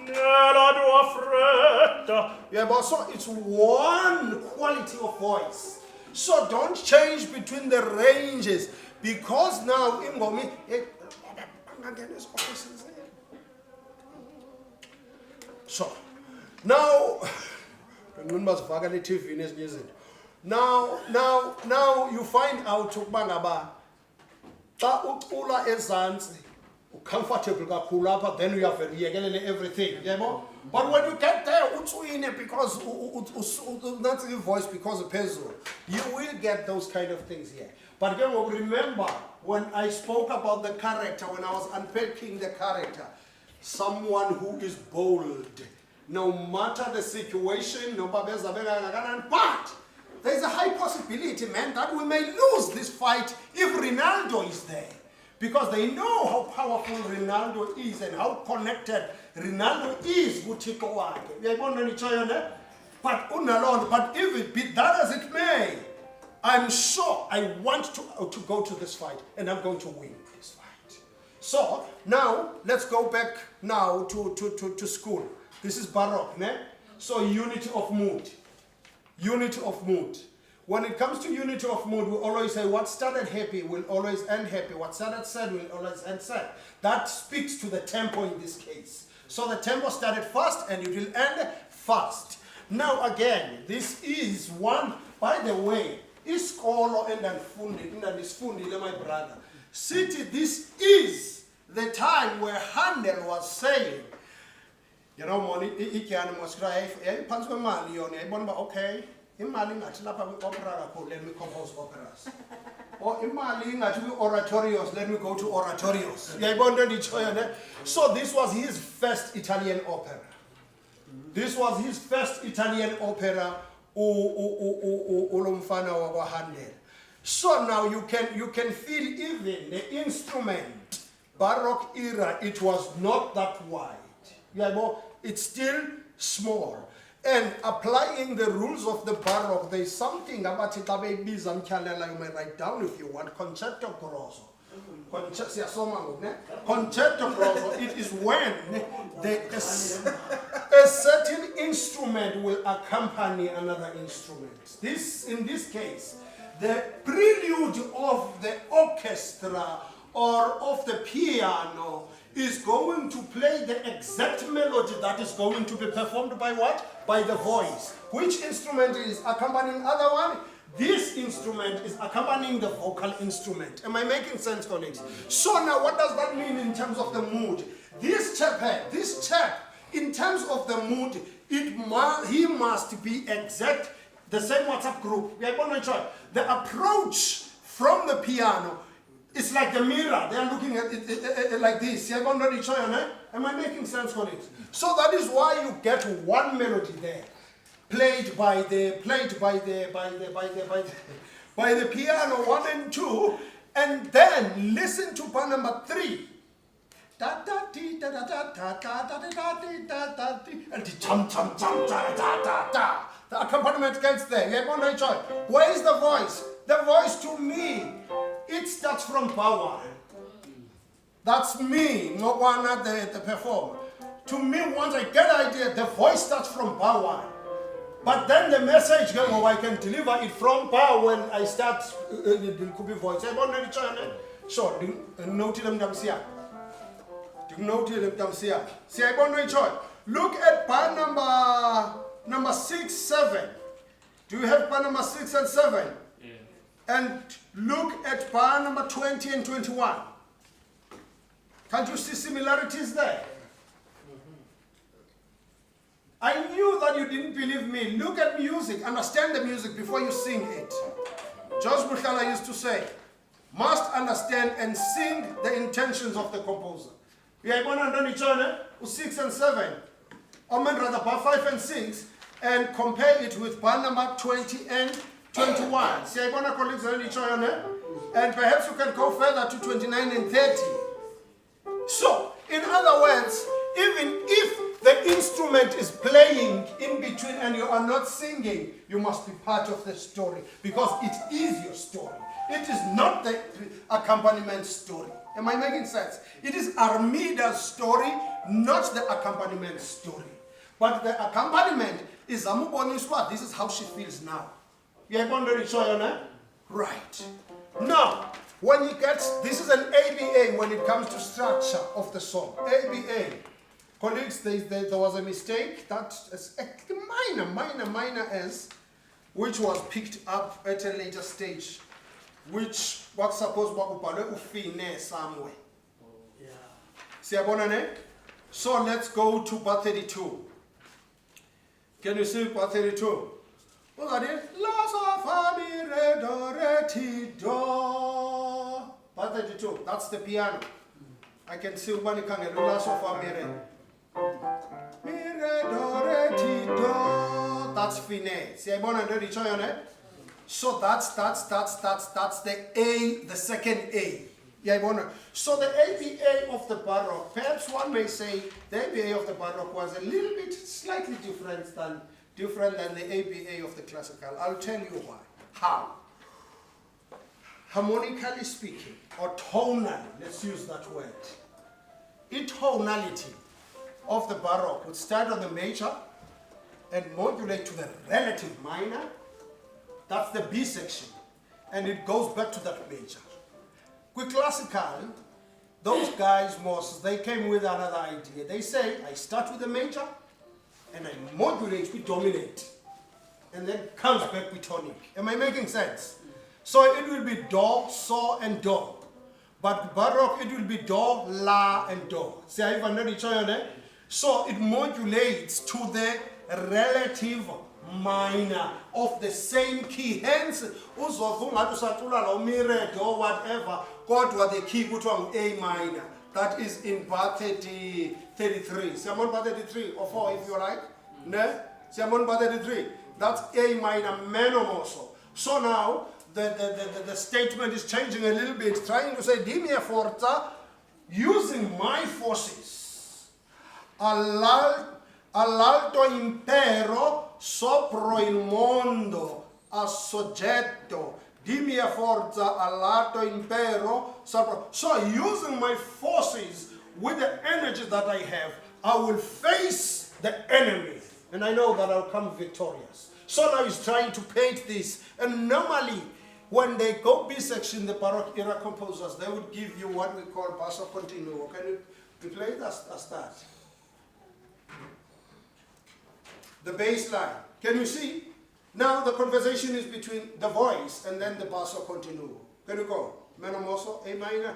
nella tua fretta. yeah, but so it's one quality of voice. So don't change between the ranges, because now in Gomi, so now now you find out ukubangaba xa ucula ezantsi comfortable kakhulu apha, then you have yekelele everything, yebo. But when you get there utswine because that's the voice because of phezulu, you will get those kind of things here. But again, remember when I spoke about the character, when I was unpacking the character, someone who is bold, no matter the situation, but there's a high possibility, man, that we may lose this fight if Ronaldo is there. Because they know how powerful Ronaldo is and how connected Ronaldo is with Chico Wake. But if it be that as it may, I'm sure I want to go to this fight and I'm going to win this fight. So now let's go back now to school. This is Baroque, ne? So unity of mood. Unity of mood. When it comes to unity of mood, we always say what started happy will always end happy. What started sad will always end sad. That speaks to the tempo in this case. So the tempo started fast and it will end fast. Now again, this is one, by the way, iskolo and my brother. City, this is the time where Handel was saying, you know, money, okay. Imali ngathi lapha kwi-opera kakhulu, let me compose operas. Or imali ngathi kwi-oratorios, let me go to oratorios. So this was his first Italian opera. This was his first Italian opera, Ulumfana wa Handel. So now you can feel even the instrument, Baroque era, it was not that wide. It's still small. And applying the rules of the Baroque, there is something about it, you may write down if you want, concerto grosso. Concerto grosso, it is when a certain instrument will accompany another instrument. In this case, the prelude of the orchestra or of the piano is going to play the exact melody that is going to be performed by what? By the voice. Which instrument is accompanying other one? This instrument is accompanying the vocal instrument. Am I making sense, colleagues? So now what does that mean in terms of the mood? This chap, in terms of the mood, he must be exact, the same WhatsApp group. We are going to try. The approach from the piano, it's like the mirror. They are looking at it like this. Am I making sense, colleagues? So that is why you get one melody there, played by the piano 1 and 2, and then listen to bar number 3. And the accompaniment gets there. Where is the voice? The voice to me, it starts from bar 1. That's me, no one the performer. To me, once I get the idea, the voice starts from bar 1. But then the message, I can deliver it from bar when I start the Kubi voice. Sure, note them Look at bar number 6, 7. Do you have bar number 6 and 7? Yeah. And look at bar number 20 and 21. Can't you see similarities there? I knew that you didn't believe me. Look at music, understand the music before you sing it. George Buchala used to say, must understand and sing the intentions of the composer. We are going to 6 and 7, or rather bar 5 and 6, and compare it with bar number 20 and 21. Siyayibona colleagues enditshoyo ne? And perhaps you can go further to 29 and 30. So, in other words, even if the instrument is playing in between and you are not singing, you must be part of the story because it is your story. It is not the accompaniment story. Am I making sense? It is Armida's story, not the accompaniment story. But the accompaniment is Amuboniswa. This is how she feels now. You have already shown her? Right. Now, when you get, this is an ABA when it comes to structure of the song. ABA. Colleagues, there was a mistake that is a minor S, which was picked up at a later stage, which was supposed to be somewhere. Yeah. So let's go to part 32. Can you see part 32? What's that? La sol fa mi re do re ti do. Part 32. That's the piano. I can see one can la sol fa mi re. Mi re do re ti do. That's fine. See, I want to show you. So that's the A, the second A. Yeah, so the ABA of the Baroque, perhaps one may say the ABA of the Baroque was a little bit slightly different than the ABA of the classical. I'll tell you why. How? Harmonically speaking, or tonally, let's use that word. In tonality of the Baroque would start on the major and modulate to the relative minor. That's the B section. And it goes back to that major. With classical, those guys, they came with another idea. They say, I start with the major, and I modulate with dominant, and then comes back with tonic. Am I making sense? So it will be do, so, and do. But Baroque, it will be do, la, and do. See, I even read it. So it modulates to the relative minor of the same key. Hence, uzovungatusatula mi re do whatever, kodwa the key kuthiwa A minor. That is in bar 33. Siamon bar 33 or 4 if you like. Ne? Siamon bar 33. That's A minor menomoso. So now the statement is changing a little bit, trying to say di mia forza using my forces. All'alto impero sopra il mondo a soggetto di mia forza all'alto impero sopra. So using my forces with the energy that I have, I will face the enemy and I know that I'll come victorious. So now he's trying to paint this, and normally when they go B section, the Baroque era composers, they would give you what we call basso continuo. Can you play it as that? The bass line. Can you see? Now the conversation is between the voice and then the basso continuo. Can you go? Menomoso, A minor.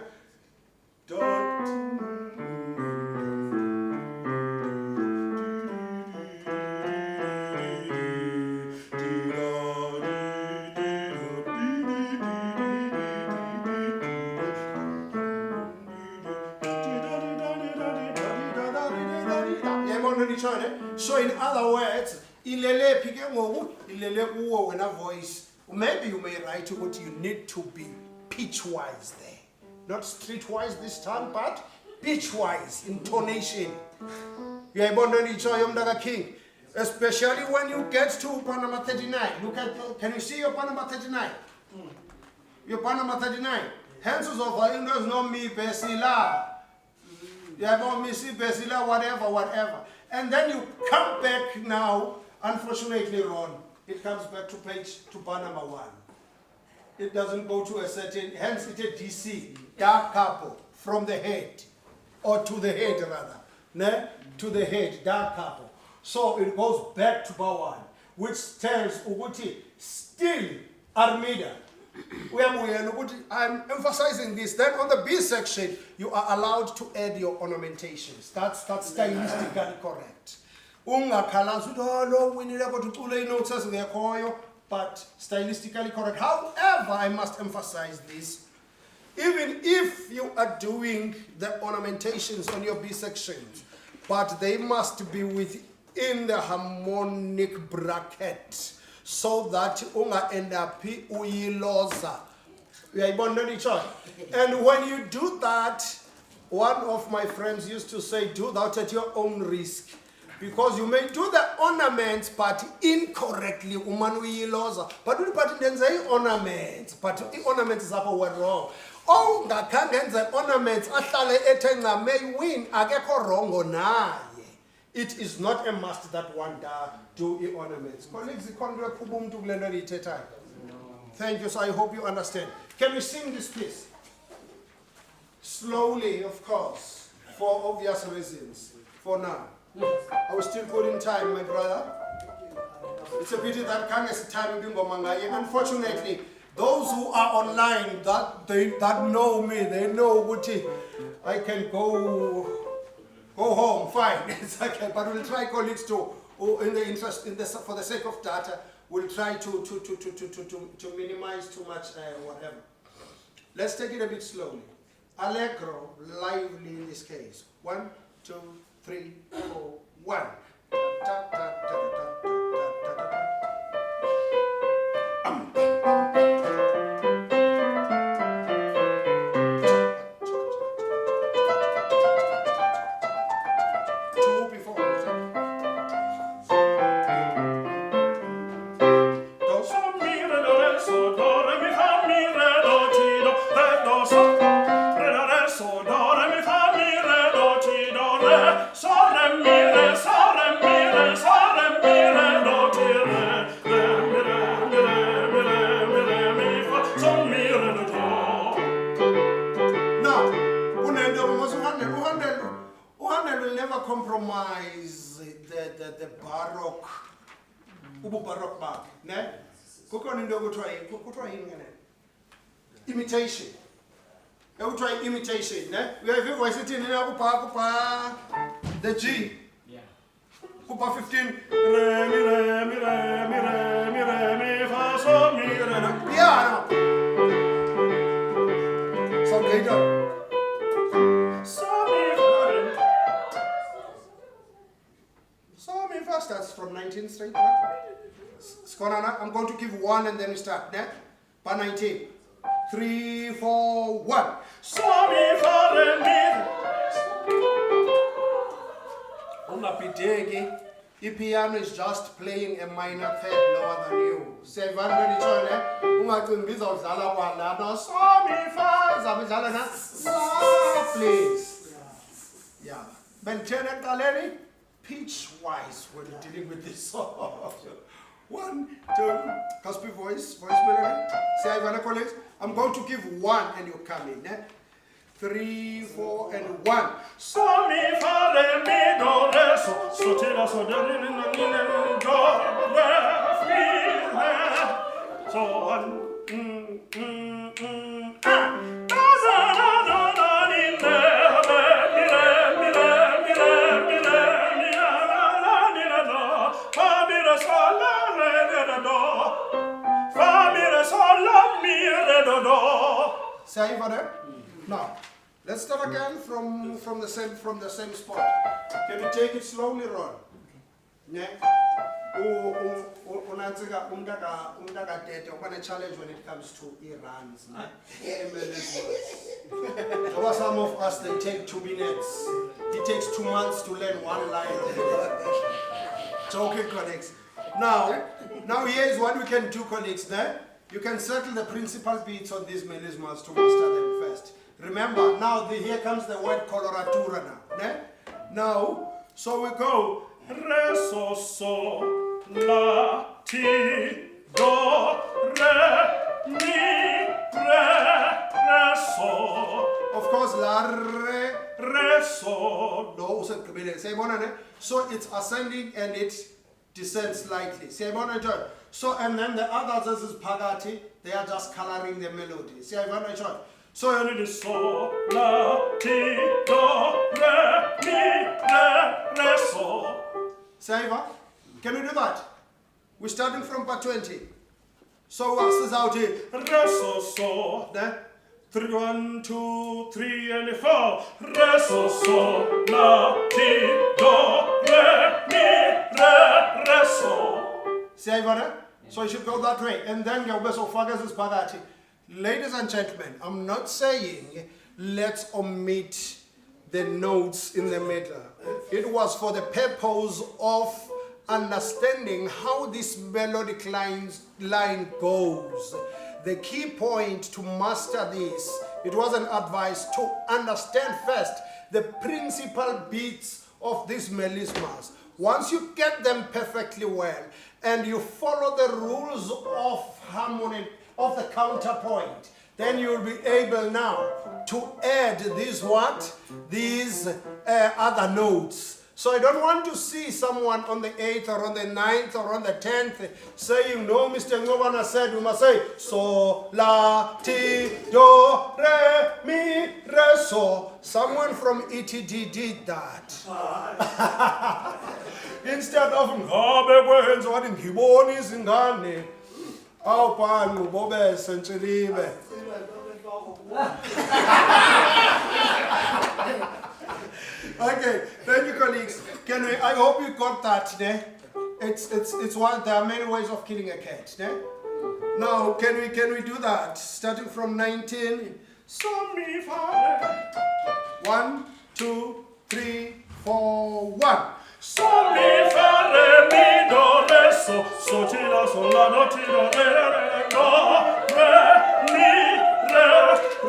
So in other words, ilele pike ngoku ilele kuwo wena voice. Maybe you may write what you need to be pitch-wise there. Not street-wise this time, but pitch-wise, intonation. You are King. Especially when you get to Panama 39. Look at, can you see your Panama 39? Your Panama 39. Hence of Valindos no me pesila. You have no me si pesila, whatever. And then you come back now, unfortunately, Ron, it comes back to bar number 1. It doesn't go to a certain, hence it's a DC, dark couple, from the head, or to the head rather, ne? To the head, dark couple. So it goes back to bar 1, which tells Uguti, still Armida. I'm emphasizing this. Then on the B section, you are allowed to add your ornamentations. That's stylistically correct. But stylistically correct. However, I must emphasize this. Even if you are doing the ornamentations on your B sections, but they must be within the harmonic bracket. so that unga end up uyiloza. And when you do that, one of my friends used to say, do that at your own risk. Because you may do the ornaments, but incorrectly, but then say ornaments, but the ornaments were wrong. Oh, the ornaments, may win, wrong. It is not a must that one do the ornaments. Colleagues, thank you, so I hope you understand. Can we sing this, please? Slowly, of course, for obvious reasons, for now. I was still putting time, my brother. It's a pity that Kangas time being Gomangai. Unfortunately, those who are online that know me, they know what I can go home, fine. It's okay, but we'll try colleagues to, in the interest, for the sake of data, we'll try to minimize too much whatever. Let's take it a bit slowly. Allegro, lively in this case. 1, 2, 3, 4, 1. Two before. Compromise the Baroque, Baroque mark, ne? Imitation. I will try imitation, ne? We have voice it in the G. Yeah. Kupa 15. Yeah. So later. Starts from 19th straight. I'm going to give 1 and then we start. Ne? By 19. 3, 4, 1. The piano is just playing a minor third lower than you. Say, please. Yeah. Pitch-wise when dealing with this song. 1, 2, Cosby voice melody. Say, I'm going to give 1 and you come in. 3, 4, and 1. So mi fa re mi do re so ti la so do re fi re so 1. Say for them. Now, let's start again from the same spot. Can you take it slowly, Ron? Yeah. Challenge when it comes to Iran. Some of us they take 2 minutes. It takes 2 months to learn 1 line. Okay, colleagues. Now here is what we can do, colleagues. You can circle the principal beats on these melismas to master them first. Remember, now here comes the word coloratura now. Now, so we go Re so so la ti do re mi re so. Of course, la re so do. So it's ascending and it descends slightly. So and then the others is pagati. They are just coloring the melody. So it is so la ti do re mi re so. Saiva, can we do that? We're starting from part 20. So this is out here. Re so so. 1, 2, 3, and 4. Re so so la ti do re mi re so. Saiva, So you should go that way. And then ladies and gentlemen, I'm not saying let's omit the notes in the middle. It was for the purpose of understanding how this melodic line goes. The key point to master this, it was an advice to understand first the principal beats of these melismas. Once you get them perfectly well and you follow the rules of harmony, of the counterpoint, then you'll be able now to add these other notes. So I don't want to see someone on the 8th or on the 9th or on the 10th saying, no, Mr. Ngobana said we must say so, la, ti, do, re, mi, re, so. Someone from ETD did that. Instead of ngabe kwenza wathi ngibona izingane awubhani ubobe sentshilibe. Okay, thank you, colleagues. I hope you got that. It's one. There are many ways of killing a cat. Now, can we do that? Starting from 19. So mi fa. 1, 2, 3, 4, 1. So mi fa re mi do re so ti la so la do ti do re do re mi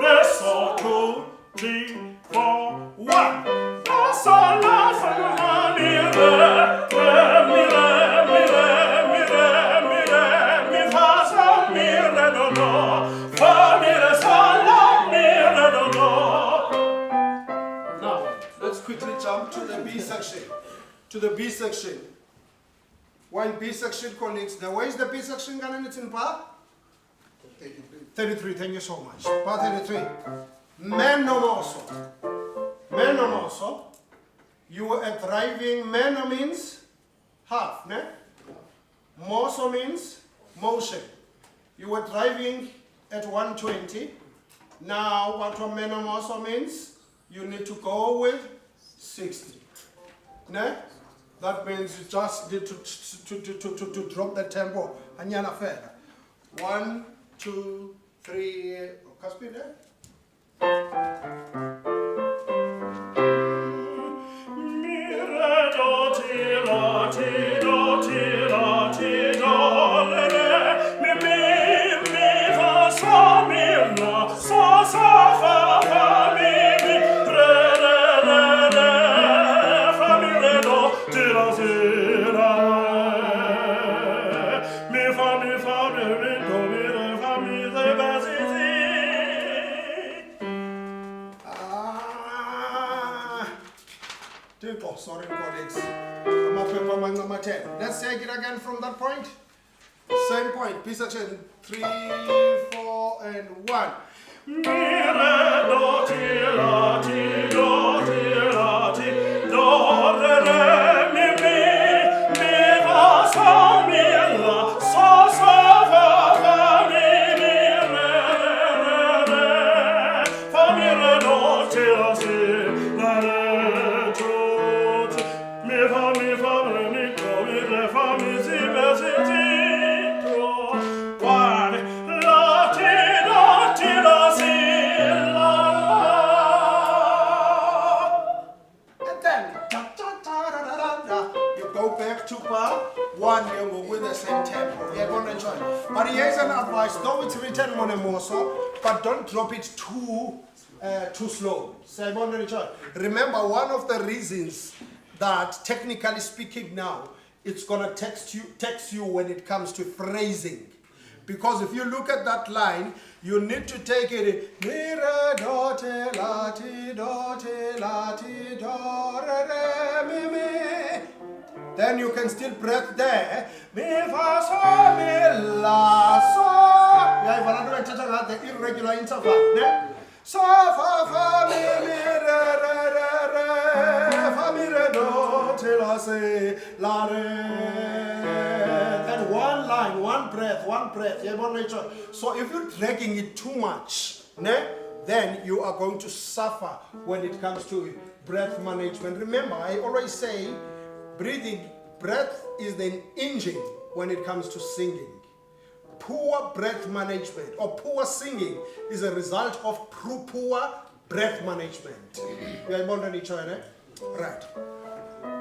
re so 2, 3, 4, 1. So la fa la mi re mi re mi re mi re mi re mi fa so mi re do do fa mi re so la mi re do do. Now, let's quickly jump to the B section. To the B section. While B section, colleagues, where is the B section going in bar? 33, thank you so much. Bar 33. Meno moso. You are driving. Meno means half, ne? Moso means motion. You were driving at 120. Now, what meno moso means? You need to go with 60. Ne? That means you just need to drop the tempo. Anyana further. 1, 2, 3. Kaspi there? Sorry, colleagues. Let's take it again from that point. Same point. B section 3, 4, and 1. Mi re do ti la ti do ti la ti do re re mi fa so mi la so fa mi re fa mi re do ti la si la re do ti mi fa re mi do mi re fa mi si be si ti do 1 la ti la si la And then you go back to bar 1 with the same tempo. We are going to enjoy. But here's an advice. Though it's written monemoso, but don't drop it too slow. So I'm going to enjoy. Remember, one of the reasons that, technically speaking now, it's going to text you when it comes to phrasing. Because if you look at that line, you need to take it mi re do te la ti do re re mi. Then you can still breath there. Mi fa so mi la so. Yeah, the irregular interval. Ne? So fa mi re fa mi re do te la si la re. Then one line, one breath. Yeah, so if you're dragging it too much, ne, then you are going to suffer when it comes to breath management. Remember, I always say breath is the engine when it comes to singing. Poor breath management or poor singing is a result of poor breath management. You are each other, right?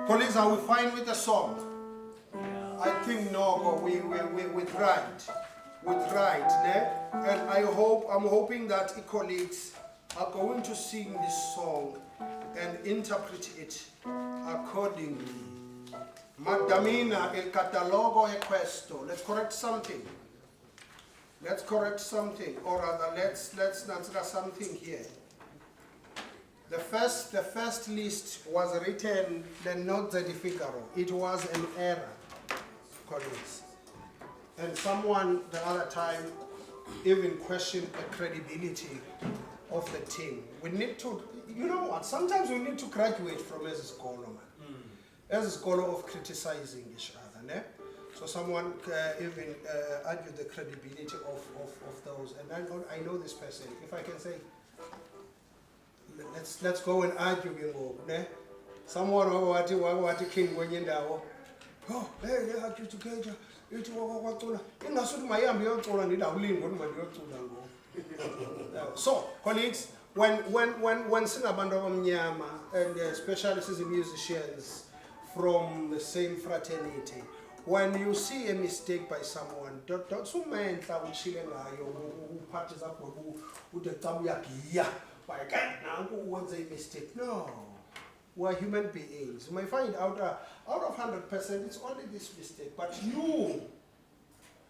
Colleagues, are we fine with the song? I think no, we tried. We tried, ne? And I'm hoping that colleagues are going to sing this song and interpret it accordingly. Madamina el catalogo è questo. Let's correct something. Or rather, let's answer something here. The first list was written, then not the Figaro. It was an error, colleagues. And someone the other time even questioned the credibility of the team. We need to, you know what? Sometimes we need to graduate from as a scholar, man. As a scholar of criticizing each other, ne? So someone even argued the credibility of those. And I know this person. If I can say, let's go and argue, ne? Someone who came going in there. Oh, hey, they argue together. So, colleagues, when Sinabando Mnyama and especially musicians from the same fraternity, when you see a mistake by someone, don't so man who patches up who the tamuyakia by a who wants a mistake. No. We're human beings. You may find out of 100%, it's only this mistake. But you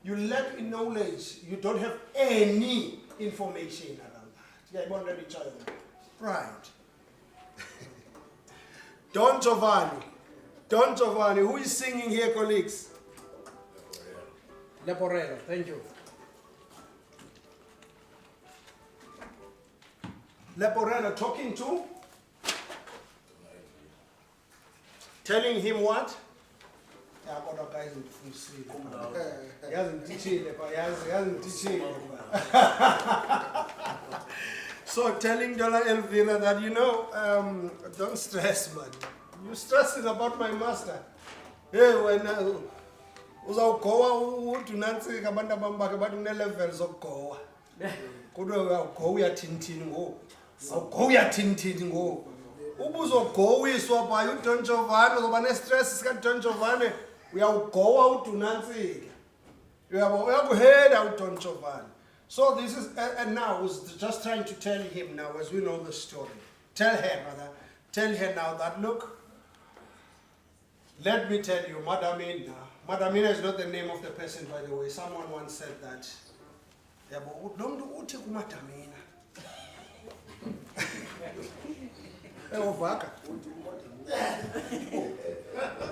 lack in knowledge. You don't have any information around that. Yeah, you each other. Right. Don Giovanni. Who is singing here, colleagues? Leporello. Thank you. Leporello talking to? Telling him what? He hasn't teaching. So telling Dola Elvira that, don't stress, man. You're stressing about my master. Hey, when uzawugowa udunantsika abantu abambake bathi une-levels zokugowa kodwa ugowa uyathintini ngoku awugowa uyathintini ngoku ubuzogowiswa by uDon Giovanni uzoba ne-stress sikaDon Giovanni uyawugowa udunantsika uyakuheda uDon Giovanni. So this is, and now I was just trying to tell him now, as we know the story. Tell her now that, look, let me tell you, Madamina. Madamina is not the name of the person, by the way. Someone once said that. Madamina.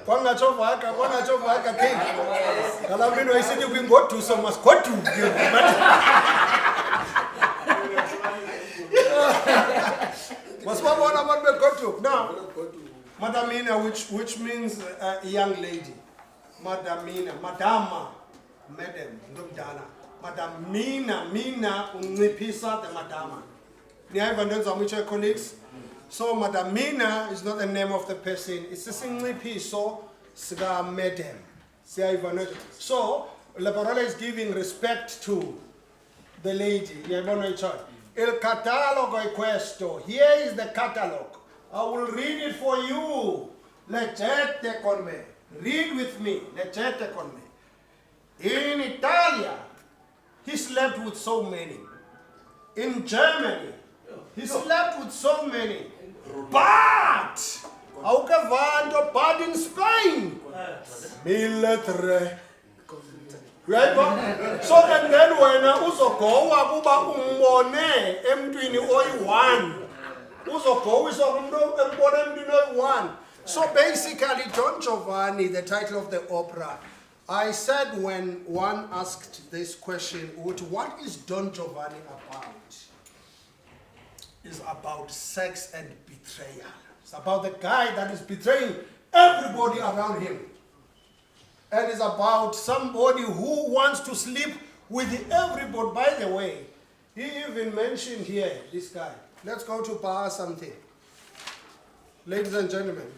Kwangachovaka ke kalambino isithi kwingodu so masgodu wasibabona abantu begodu now Madamina, which means young lady. Madamina, madama, madam, ndumdala. Madamina, mina unciphisa the madama. Niyayiva which colleagues? So Madamina is not the name of the person. It's a single piece. So Siga Madam. So Leporello is giving respect to the lady. Il catalogo è questo. Here is the catalog. I will read it for you. Leggete con me. Read with me. Leggete con me. In Italia, he slept with so many. In Germany, he slept with so many. But in Spain, military. Right? So then when uzogowa kuba umbone emntwini oyi-1 uzogowa umbone emntwini oyi-1. So basically, Don Giovanni, the title of the opera, I said when one asked this question, what is Don Giovanni about? It's about sex and betrayal. It's about the guy that is betraying everybody around him. And it's about somebody who wants to sleep with everybody. By the way, he even mentioned here, this guy. Let's go to bar something. Ladies and gentlemen.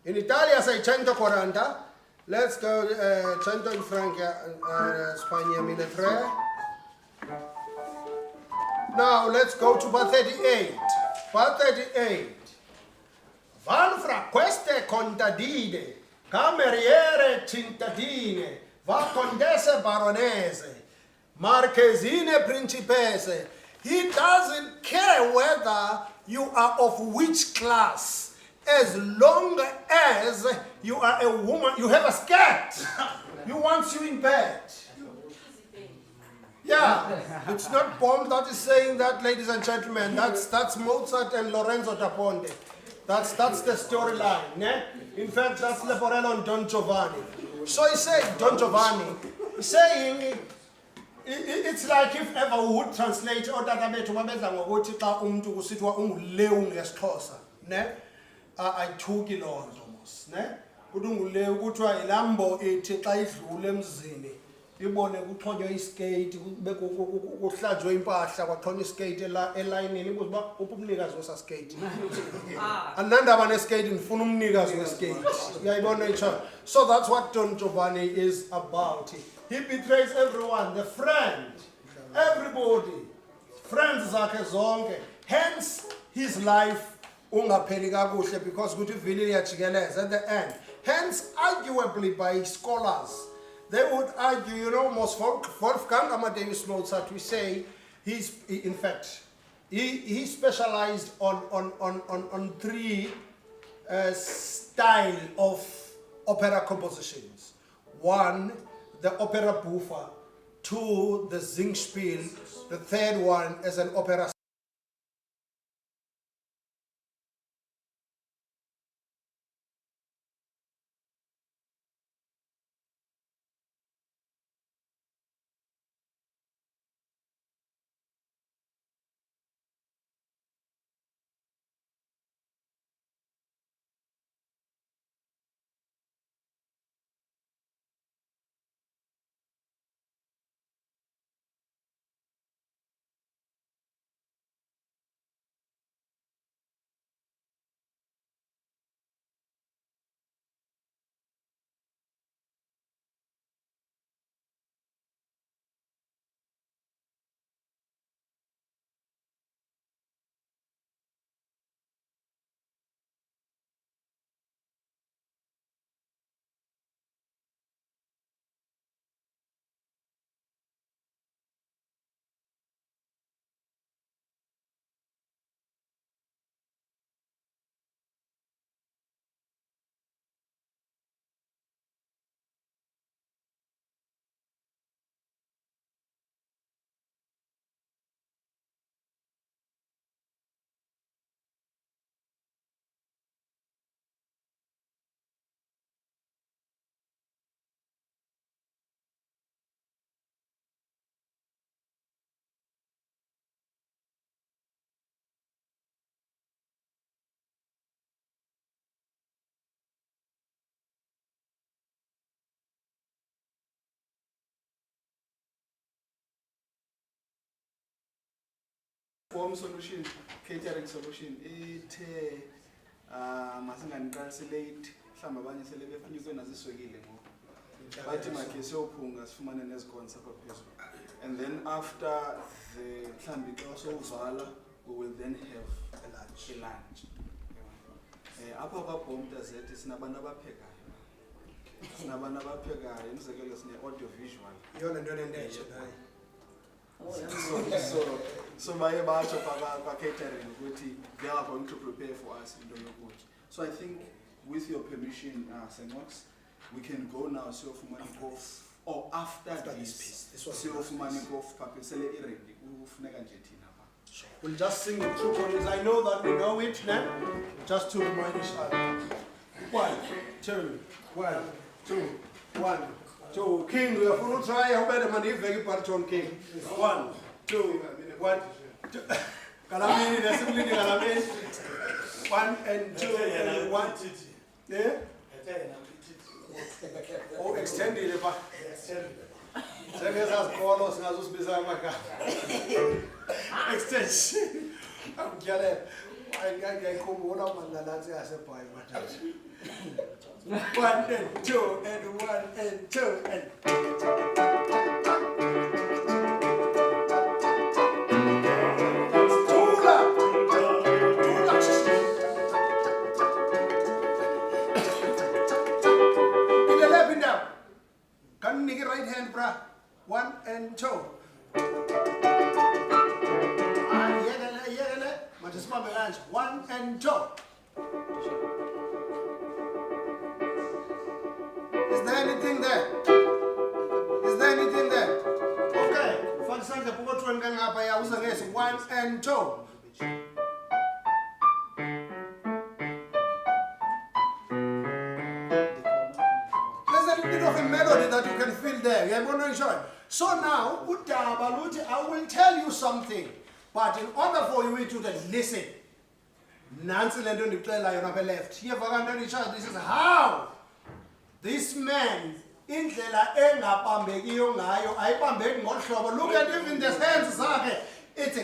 In Italia, 640, Let's go, Cento in Francia, Spagna, mille tre. Now let's go to bar 38. Bar 38. Van fra queste contadine, cameriere cittadine, va condesse baronese, marchesine principesse. He doesn't care whether you are of which class, as long as you are a woman, you have a skirt. He wants you in bed. Yeah, it's not BOM that is saying that, ladies and gentlemen. That's Mozart and Lorenzo da Ponte. That's the storyline. Ne? In fact, that's Leporello and Don Giovanni. So he said, Don Giovanni, saying, it's like if ever we would translate otata bethu babedla ngokuthi xa umuntu kusithiwa ungulewu ngesixhosa, ne? Ayithuki loo nto mos, ne? Kuthi ungulewu kuthiwa ilambo ithi xa idlule emzini ibone kuxhonywe iskate kuhlanjwe impahla kwaxhonywa iskate elayinini ukuba uphi umnikazi wesa skate. Andandaba neskate ndifuna umnikazi weskate. Uyayibona itsha. So that's what Don Giovanni is about. He betrays everyone, the friend, everybody, friends zakhe zonke. Hence his life ungapheli kakuhle because kuthi vili liyajikeleza at the end. Hence, arguably by scholars, they would argue, you know, most Wolfgang Amadeus Mozart, we say, he specialized on three style of opera compositions. One, the opera buffa. Two, the Singspiel. The third one is an opera. BOM solution, catering solution, ithe masinganiqalise late mhlawumbe abanye sele befuna izo naziswekile ngoku bathi makhe siyophunga sifumane nezikonsa apha phezulu, and then after the mhlawumbe xa sowuvala we will then have a lunch. Apha kwa-BOM Tazethi sinabantu abaphekayo, umzekelo sine-audio visual. Yona nto nendetshe naye. So baye batsho kwa catering ukuthi they are going to prepare for us into yokutya. So I think with your permission, Senox, we can go now siyofumana ikof, or after this piece siyofumana ikof papesele iready ufuneka nje thina apha. We'll just sing the two chords. I know that we know it now, just to remind each other. 1, 2, 1, 2, 1, 2. King, we have to try. How better man if very part King. 1, 2, 1, 2. Kalamini, there's simply Kalamini. 1 and 2 and 1. Yeah? Oh, extended it back. Extension. I'm getting. I come on up and that's a boy. 1 and 2 and 1 and 2 and. Can you right hand, bruh? 1 and 2. Yeah. 1 and 2. Is there anything there? Is there anything there? Okay. For example, 1 and 2. There's a little bit of a melody that you can feel there. You are going to enjoy. So now, I will tell you something. But in order for you to listen, Nancy Lendon declared on the left. Here, this is how this man in the look at him in the hands. It's a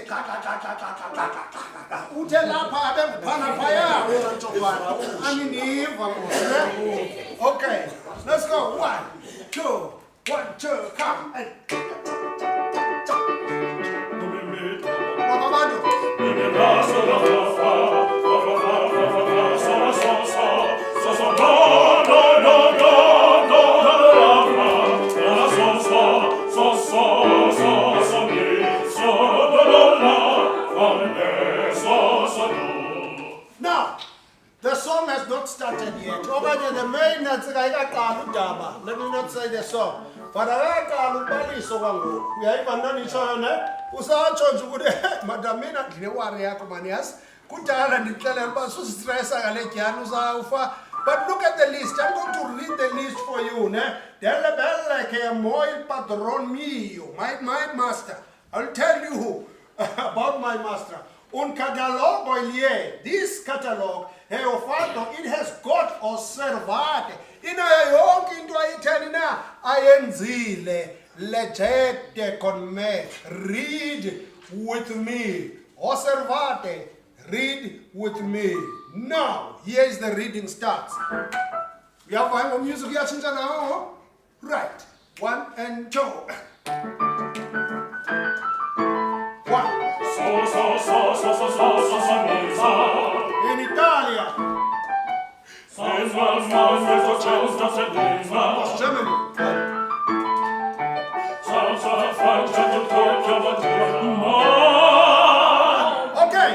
okay, let's go. 1, 2, 1, 2, come and now, the song has not started yet. Over the main, let me not say the song. But I we are even done each other. Madamina, but look at the list. I'm going to read the list for you. My master. I'll tell you about my master. Un catalogo this catalog, it has got osservate. Inayonke into ayithenina ayenzile legete con me. Read with me. Osservate. Read with me. Now, here is the reading starts. We have one music here now. Right. 1 and 2. 1. In Italia. Germany. Okay.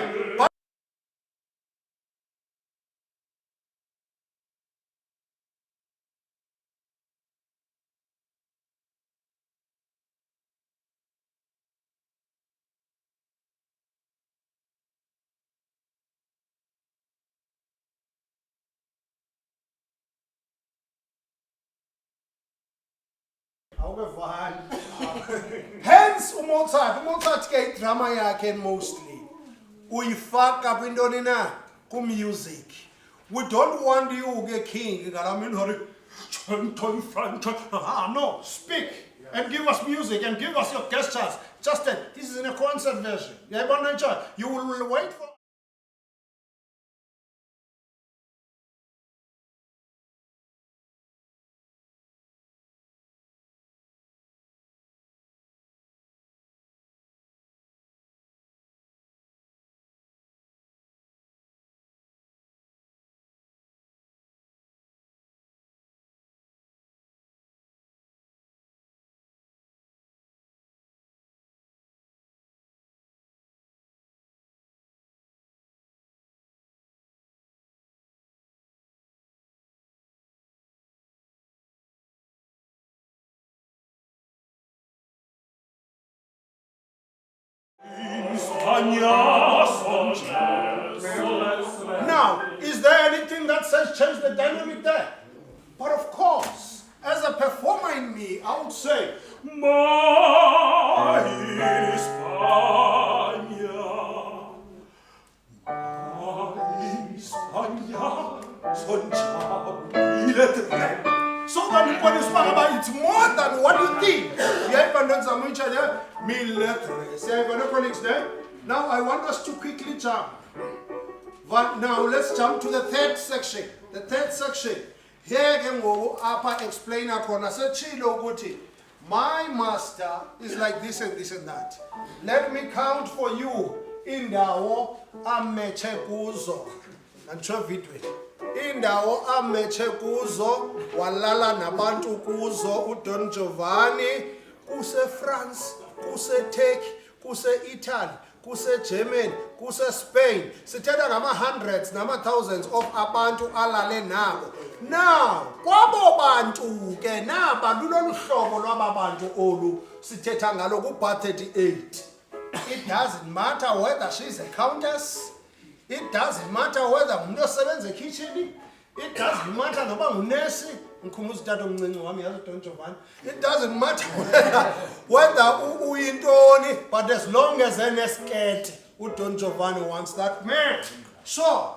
Hence Mozart ke drama yakhe mostly uyifaka kwintoni na ku music. We don't want you ke king no, speak and give us music and give us your gestures. Just this is in a concert version. You will wait for now, is there anything that says change the dynamic there? But of course, as a performer in me, I would say, so that when you speak about it's more than what you think. Now I want us to quickly jump. But now let's jump to the third section. The third section here ke ngoku apha explainer khona setshilo ukuthi my master is like this and this and that. Let me count for you indawo ameche kuzo. Nantsho vidweni. Indawo ameche kuzo walala nabantu kuzo uDon Giovanni kuse France, kuse Turkey, kuse Italy, kuse Germany, kuse Spain. Sithetha ngama-hundreds nama-thousands of abantu alale nabo. Now, kwabo bantu ke naba lulolu hlobo lwaba bantu olu sithetha ngalo ku-bar 38. It doesn't matter whether she's a countess. It doesn't matter whether umuntu osebenza ekitchen. It doesn't matter noba ngunesi. Ngikhumbuza utata omncinci wami yazi uDon Giovanni. It doesn't matter whether uyintoni, but as long as eneskete, uDon Giovanni wants that man. So,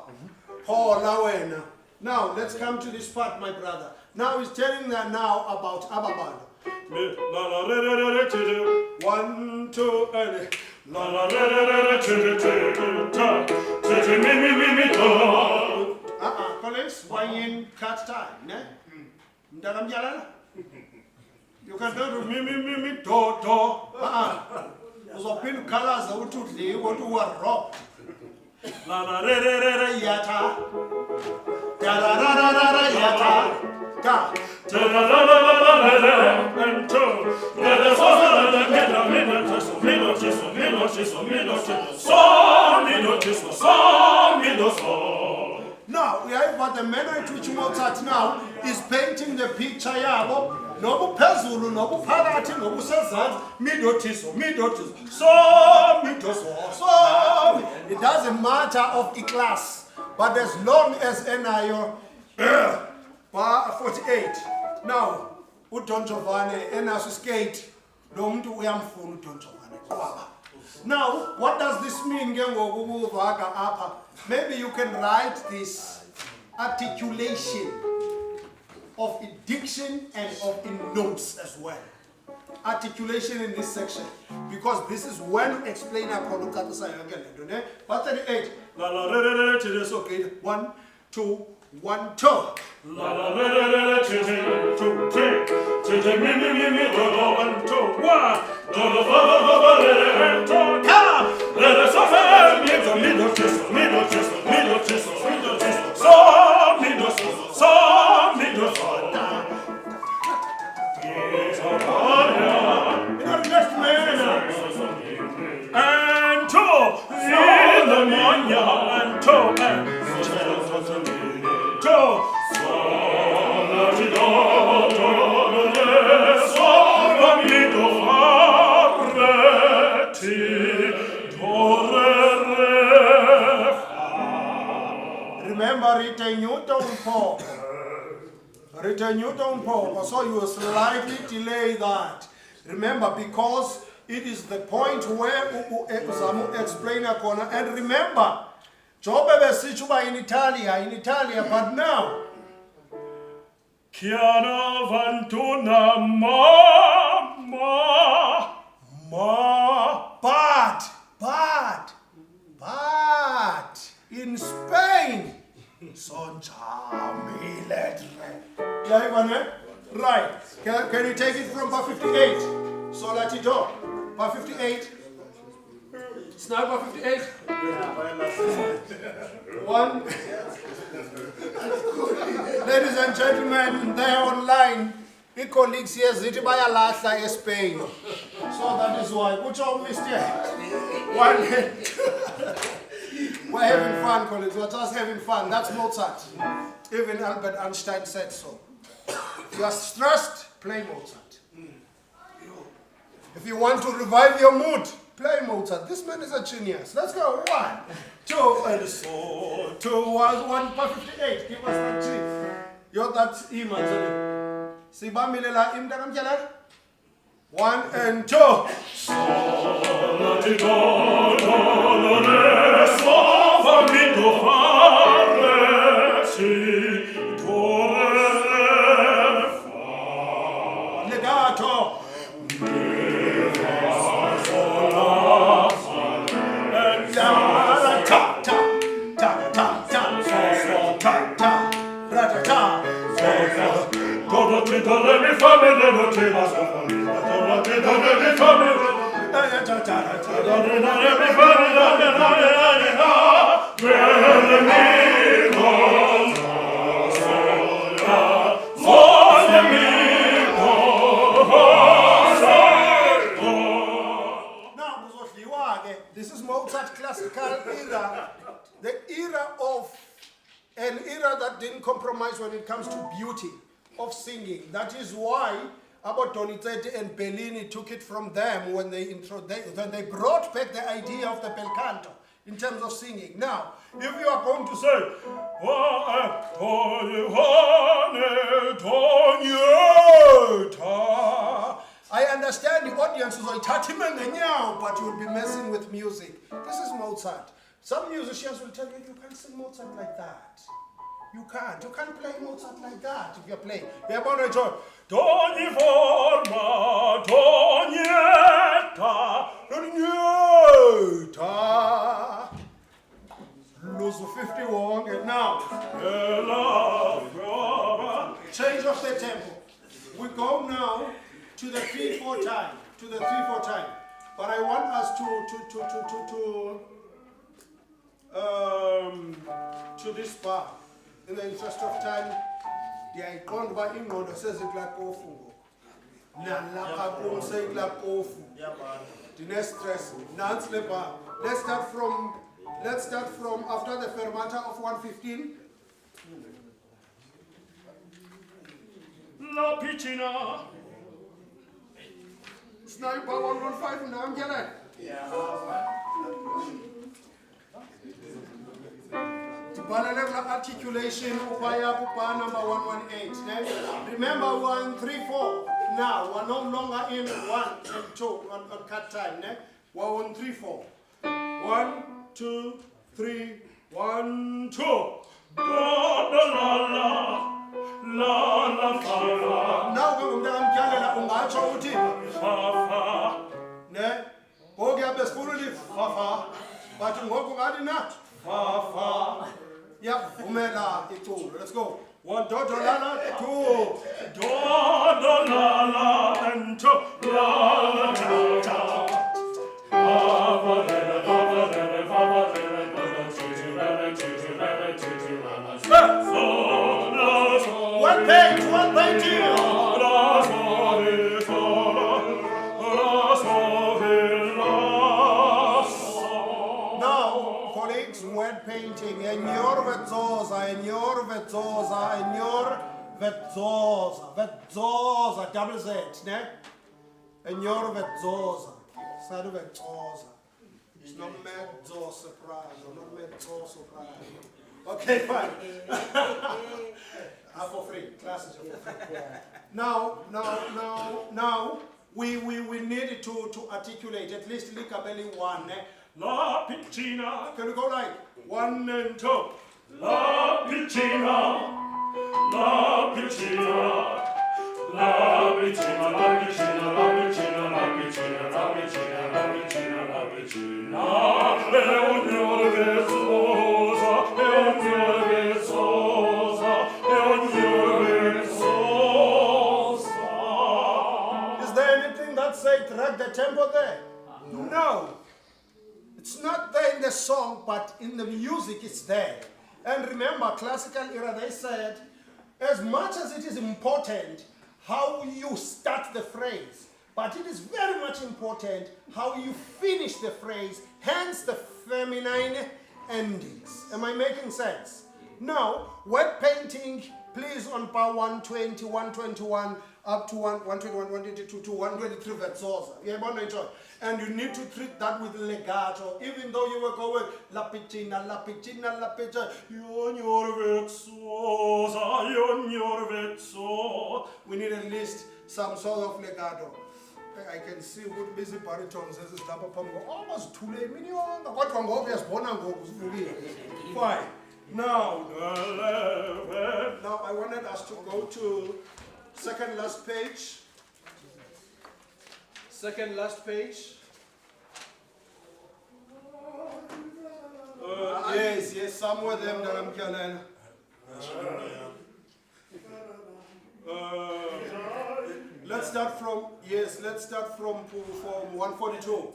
hola wena. Now, let's come to this part, my brother. Now he's telling them now about Ababanda. 1, 2, and colleagues, wine cut time, ne? You can do me, do. Uzopin colors out to the what you are robbed. Yata. Yata. Now, we have got the manner in which Mozart now is painting the picture yabo. Nobu pezulu, nobu parati, nobu sezansi, midotiso. So, it doesn't matter of the class, but as long as enayo, bar 48. Now, uDon Giovanni enaso skate, lo muntu uyamfuna uDon Giovanni. Now, what does this mean? Maybe you can write this articulation of diction and of in notes as well. Articulation in this section, because this is when explainer Kolukata Sayanga. But 38. 1, 2, 1, 2. Remember, written Newton Paul, so you will slightly delay that. Remember, because it is the point where Uzamu explain a corner. And remember, Jobe Situba in Italia, but now. Chiara Vantuna But in Spain, son right. Can you take it from bar 58? So let it go. Bar 58. It's now bar 58. 1. Ladies and gentlemen, there online, the colleagues here, Zitibaya Lasa in Spain. So that is why. Which all missed here? 1. We're having fun, colleagues. We're just having fun. That's Mozart. Even Albert Einstein said so. If you are stressed, play Mozart. If you want to revive your mood, play Mozart. This man is a genius. Let's go. 1, 2, and so 2 was 1 per 58. Give us that G. You're that E, man. Sibamilela imdagam jala. 1 and 2. Legato. Ta ta ta ta ta ta ta ta ta ta ta This is Mozart classical era, the era of an era that didn't compromise when it comes to beauty of singing. That is why about Donizetti and Bellini took it from them when they brought back the idea of the bel canto in terms of singing. Now, if you are going to say, I understand the audience is but you'll be messing with music. This is Mozart. Some musicians will tell you, you can't sing Mozart like that. You can't play Mozart like that if you're playing. You're going to enjoy. D'ogni forma, d'ogni età, lose 51 and now. Change of the tempo. We go now to the 3/4 time. But I want us to this part. In the interest of time, the icon by England says it like Ofu. Nalapa say it like Ofu. The next stress, Nance Lepa. Let's start from after the fermata of 115. La Piccina. Sniper 115 now, I'm getting. Articulation number 118. Remember 1, 3, 4. Now we're no longer in 1 and 2 on cut time. 1, 3, 4. 1, 2, 3, 1, 2. La la fa fa. Now Fa fa. Ne? Fa fa. But fa fa. Yeah, umela itu. Let's go. 1 do do la la 2 Do do la la and 2 la la la. One page, 2. Now, colleagues, word painting. Enyor vetzoza, double Z, ne? Enyor vetzoza, sadu vetzoza. It's not mezzo soprano, not mezzo soprano. Okay, fine. For free, classes are for free. Now, we need to articulate at least Likabeli 1. La Piccina. Can we go like 1 and 2? La Piccina. La Piccina. La Piccina, la Piccina, la Piccina, la Piccina, la Piccina, la Piccina, la Piccina. E ognuno vezzosa, e ognuno vezzosa, e ognuno vezzosa. Is there anything that say track the tempo there? No. It's not there in the song, but in the music it's there. And remember, classical era, they said, as much as it is important how you start the phrase, but it is very much important how you finish the phrase, hence the feminine endings. Am I making sense? Now, word painting, please on bar 120, 121, up to 121, 122 to 123 vezzosa. And you need to treat that with legato, even though you were going la piccina, la piccina, la piccina, your vezzosa, your vezzosa. We need at least some sort of legato. I can see good busy baritones as it's almost too late. Fine. Now I wanted us to go to second last page. Second last page. Yes, somewhere them that I'm killing. Let's let's start from 142.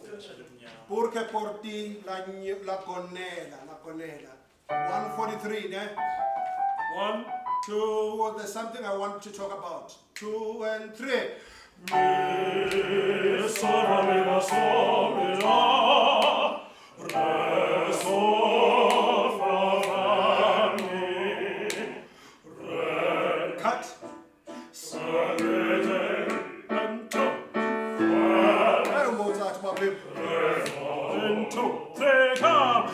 Porque por ti la conela. 143, ne? 1, 2, Oh, there's something I want to talk about. 2 and 3. mi, sol, fa, mi, la, sol, mi, la, re, sol, fa, mi, re, Cut. sa, re, te, and, do. Hey, Mozart, my baby. 1, 2, 3, come.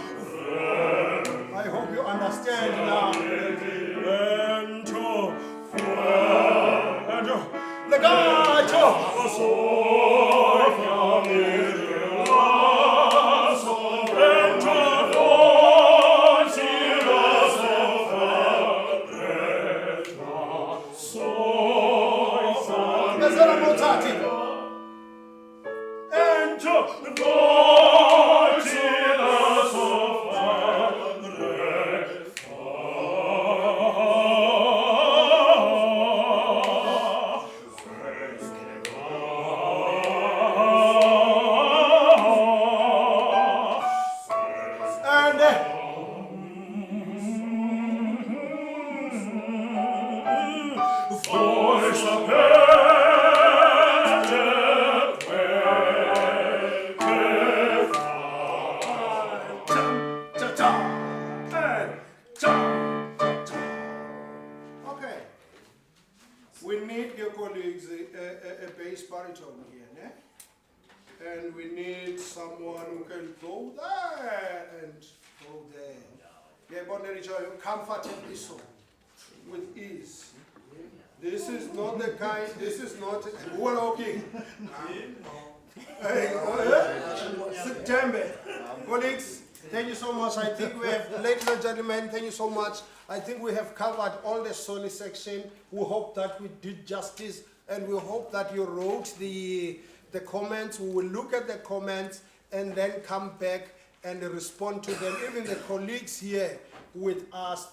I hope you understand now. And, 2, and, 2. Legato. Sol, fa, mi, re, la, sol, and, 2, 4, si, la, sol, fa, re, la, sol, fa, Bezera Mozart. and, 2, 4, si, la, sol, fa, re, fa. And Voi sapete quel che cha-cha. And cha-cha. Okay. We need, dear colleagues, a bass baritone here, ne? And we need someone who can go there and go there. Yeah, but let me show you comfortably so, with ease. This is not the kind, this is not, who are okay? September. Colleagues, thank you so much. I think we have, ladies and gentlemen, thank you so much. I think we have covered all the solo section. We hope that we did justice, and we hope that you wrote the comments. We will look at the comments and then come back and respond to them. Even the colleagues here with us,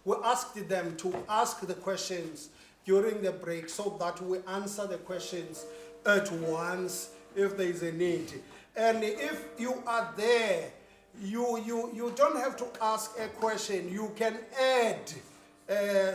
we asked them to ask the questions during the break so that we answer the questions at once if there is a need. And if you are there, you don't have to ask a question. You can add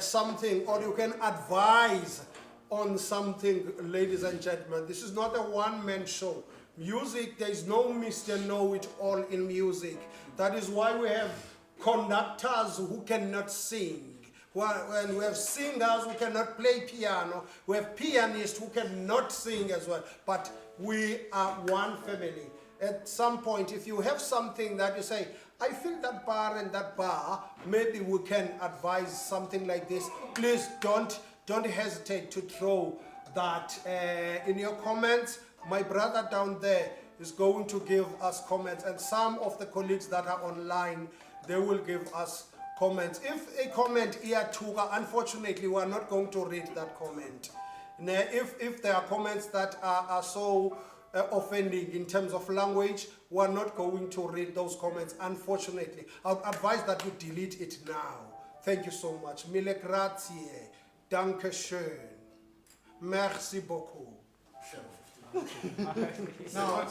something, or you can advise on something, ladies and gentlemen. This is not a one-man show. Music, there is no Mr. Know-it-all in music. That is why we have conductors who cannot sing. And we have singers who cannot play piano. We have pianists who cannot sing as well. But we are one family. At some point, if you have something that you say, I feel that bar and that bar, maybe we can advise something like this. Please don't hesitate to throw that in your comments. My brother down there is going to give us comments, and some of the colleagues that are online, they will give us comments. If a comment here tuga, unfortunately, we are not going to read that comment. Now, if there are comments that are so offending in terms of language, we are not going to read those comments, unfortunately. I would advise that you delete it now. Thank you so much. Mille grazie. Danke schön. Merci beaucoup. Now,